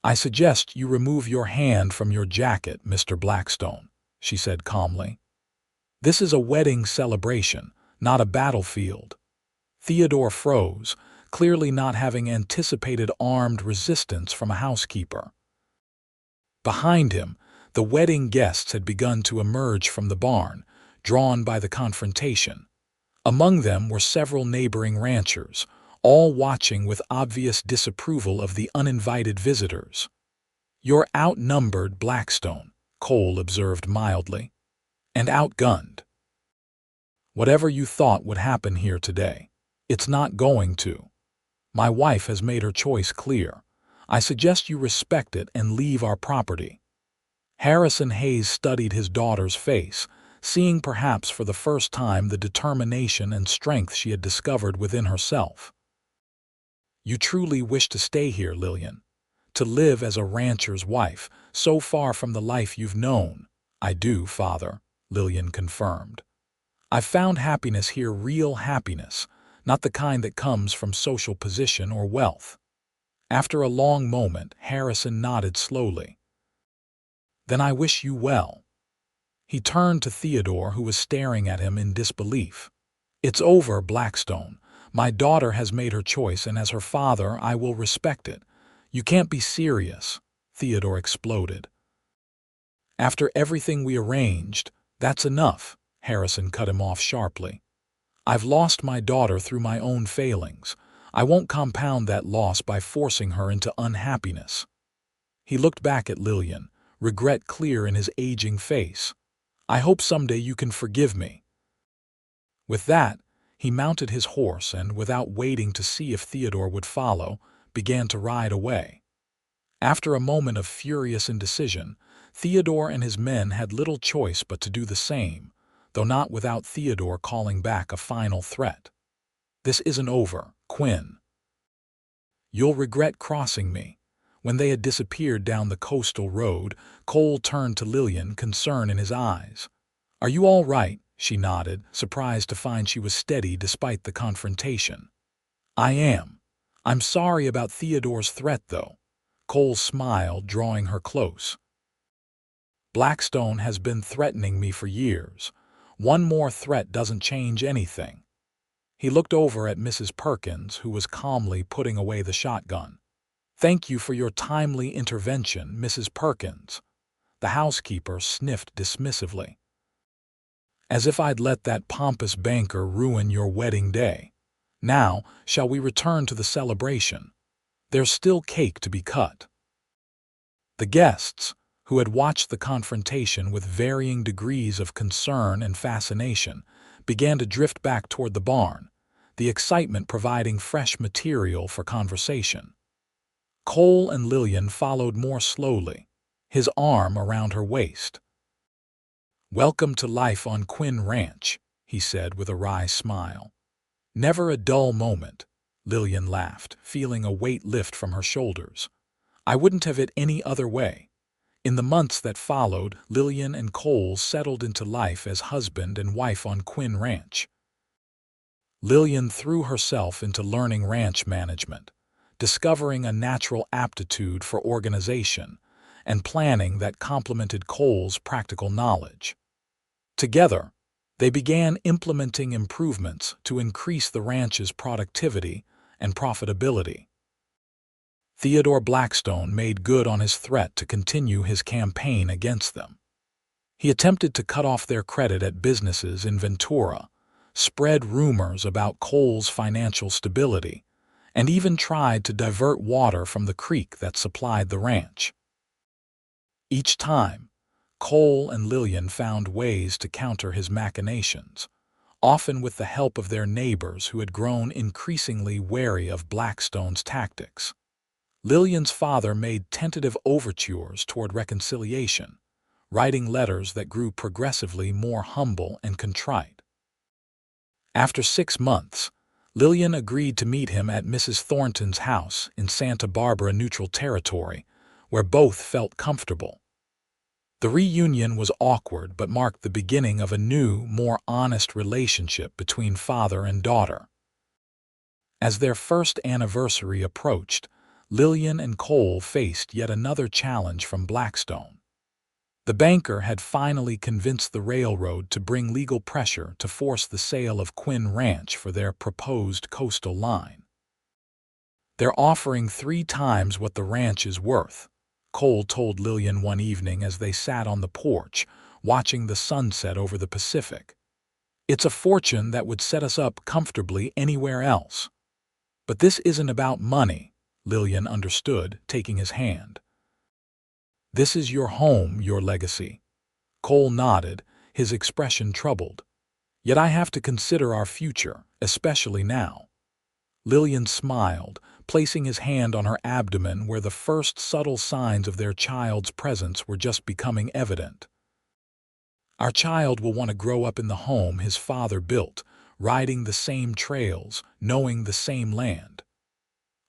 "I suggest you remove your hand from your jacket, Mr. Blackstone," she said calmly. "This is a wedding celebration, not a battlefield." Theodore froze, clearly not having anticipated armed resistance from a housekeeper. Behind him, the wedding guests had begun to emerge from the barn, drawn by the confrontation. Among them were several neighboring ranchers, all watching with obvious disapproval of the uninvited visitors. "You're outnumbered, Blackstone," Cole observed mildly, "and outgunned. Whatever you thought would happen here today, it's not going to. My wife has made her choice clear. I suggest you respect it and leave our property." Harrison Hayes studied his daughter's face, seeing perhaps for the first time the determination and strength she had discovered within herself. "You truly wish to stay here, Lillian? To live as a rancher's wife, so far from the life you've known?" "I do, Father," Lillian confirmed. "I've found happiness here, real happiness, not the kind that comes from social position or wealth." After a long moment, Harrison nodded slowly. "Then I wish you well." He turned to Theodore, who was staring at him in disbelief. "It's over, Blackstone. My daughter has made her choice, and as her father, I will respect it." "You can't be serious," Theodore exploded. "After everything we arranged, that's enough," Harrison cut him off sharply. "I've lost my daughter through my own failings. I won't compound that loss by forcing her into unhappiness." He looked back at Lillian, regret clear in his aging face. "I hope someday you can forgive me." With that, he mounted his horse and, without waiting to see if Theodore would follow, began to ride away. After a moment of furious indecision, Theodore and his men had little choice but to do the same, though not without Theodore calling back a final threat. "This isn't over, Quinn. You'll regret crossing me." When they had disappeared down the coastal road, Cole turned to Lillian, concern in his eyes. "Are you all right?" She nodded, surprised to find she was steady despite the confrontation. "I am. I'm sorry about Theodore's threat, though." Cole smiled, drawing her close. "Blackstone has been threatening me for years. One more threat doesn't change anything." He looked over at Mrs. Perkins, who was calmly putting away the shotgun. "Thank you for your timely intervention, Mrs. Perkins." The housekeeper sniffed dismissively. "As if I'd let that pompous banker ruin your wedding day. Now, shall we return to the celebration? There's still cake to be cut." The guests, who had watched the confrontation with varying degrees of concern and fascination, began to drift back toward the barn, the excitement providing fresh material for conversation. Cole and Lillian followed more slowly, his arm around her waist. "Welcome to life on Quinn Ranch," he said with a wry smile. "Never a dull moment," Lillian laughed, feeling a weight lift from her shoulders. "I wouldn't have it any other way." In the months that followed, Lillian and Cole settled into life as husband and wife on Quinn Ranch. Lillian threw herself into learning ranch management, discovering a natural aptitude for organization and planning that complemented Cole's practical knowledge. Together, they began implementing improvements to increase the ranch's productivity and profitability. Theodore Blackstone made good on his threat to continue his campaign against them. He attempted to cut off their credit at businesses in Ventura, spread rumors about Cole's financial stability, and even tried to divert water from the creek that supplied the ranch. Each time, Cole and Lillian found ways to counter his machinations, often with the help of their neighbors who had grown increasingly wary of Blackstone's tactics. Lillian's father made tentative overtures toward reconciliation, writing letters that grew progressively more humble and contrite. After 6 months, Lillian agreed to meet him at Mrs. Thornton's house in Santa Barbara Neutral Territory, where both felt comfortable. The reunion was awkward but marked the beginning of a new, more honest relationship between father and daughter. As their first anniversary approached, Lillian and Cole faced yet another challenge from Blackstone. The banker had finally convinced the railroad to bring legal pressure to force the sale of Quinn Ranch for their proposed coastal line. "They're offering 3 times what the ranch is worth," Cole told Lillian one evening as they sat on the porch, watching the sunset over the Pacific. "It's a fortune that would set us up comfortably anywhere else." "But this isn't about money," Lillian understood, taking his hand. This is your home, your legacy. Cole nodded, his expression troubled. Yet I have to consider our future, especially now. Lillian smiled, placing his hand on her abdomen where the first subtle signs of their child's presence were just becoming evident. Our child will want to grow up in the home his father built, riding the same trails, knowing the same land.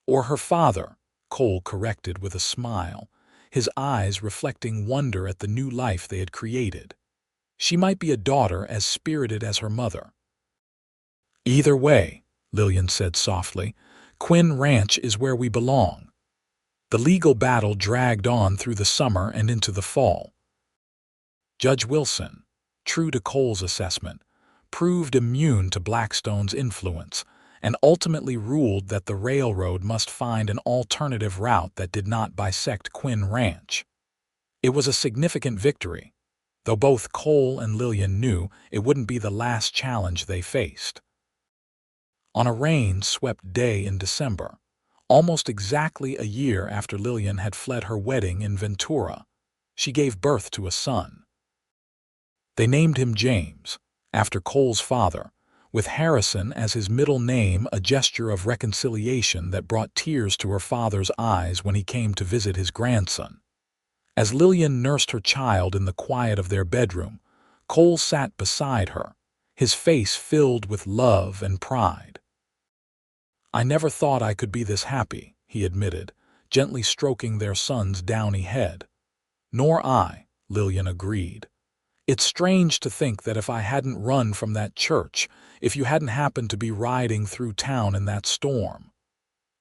Or her father, Cole corrected with a smile, his eyes reflecting wonder at the new life they had created. She might be a daughter as spirited as her mother. Either way, Lillian said softly, Quinn Ranch is where we belong. The legal battle dragged on through the summer and into the fall. Judge Wilson, true to Cole's assessment, proved immune to Blackstone's influence and ultimately ruled that the railroad must find an alternative route that did not bisect Quinn Ranch. It was a significant victory, though both Cole and Lillian knew it wouldn't be the last challenge they faced. On a rain-swept day in December, almost exactly a year after Lillian had fled her wedding in Ventura, she gave birth to a son. They named him James, after Cole's father, with Harrison as his middle name, a gesture of reconciliation that brought tears to her father's eyes when he came to visit his grandson. As Lillian nursed her child in the quiet of their bedroom, Cole sat beside her, his face filled with love and pride. "I never thought I could be this happy," he admitted, gently stroking their son's downy head. "Nor I," Lillian agreed. "It's strange to think that if I hadn't run from that church, if you hadn't happened to be riding through town in that storm."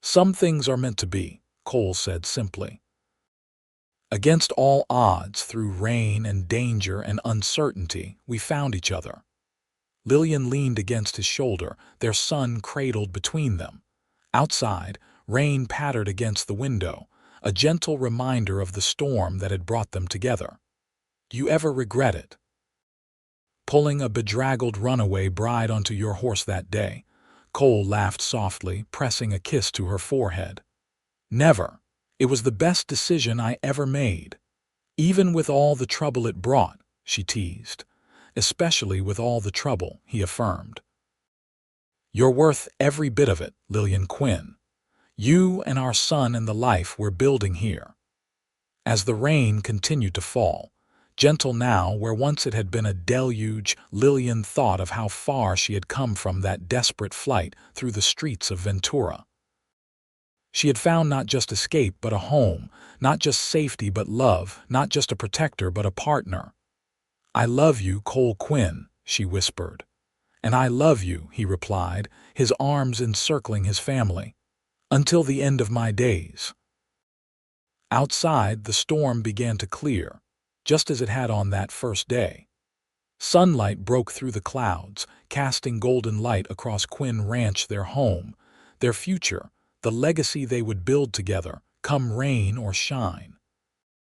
"Some things are meant to be," Cole said simply. "Against all odds, through rain and danger and uncertainty, we found each other." Lillian leaned against his shoulder, their son cradled between them. Outside, rain pattered against the window, a gentle reminder of the storm that had brought them together. "Do you ever regret it? Pulling a bedraggled runaway bride onto your horse that day?" Cole laughed softly, pressing a kiss to her forehead. "Never. It was the best decision I ever made. Even with all the trouble it brought," she teased. "Especially with all the trouble," he affirmed. "You're worth every bit of it, Lillian Quinn. You and our son and the life we're building here." As the rain continued to fall, gentle now where once it had been a deluge, Lillian thought of how far she had come from that desperate flight through the streets of Ventura. She had found not just escape but a home, not just safety but love, not just a protector but a partner. "I love you, Cole Quinn," she whispered. "And I love you," he replied, his arms encircling his family. "Until the end of my days." Outside, the storm began to clear, just as it had on that first day. Sunlight broke through the clouds, casting golden light across Quinn Ranch, their home, their future, the legacy they would build together, come rain or shine.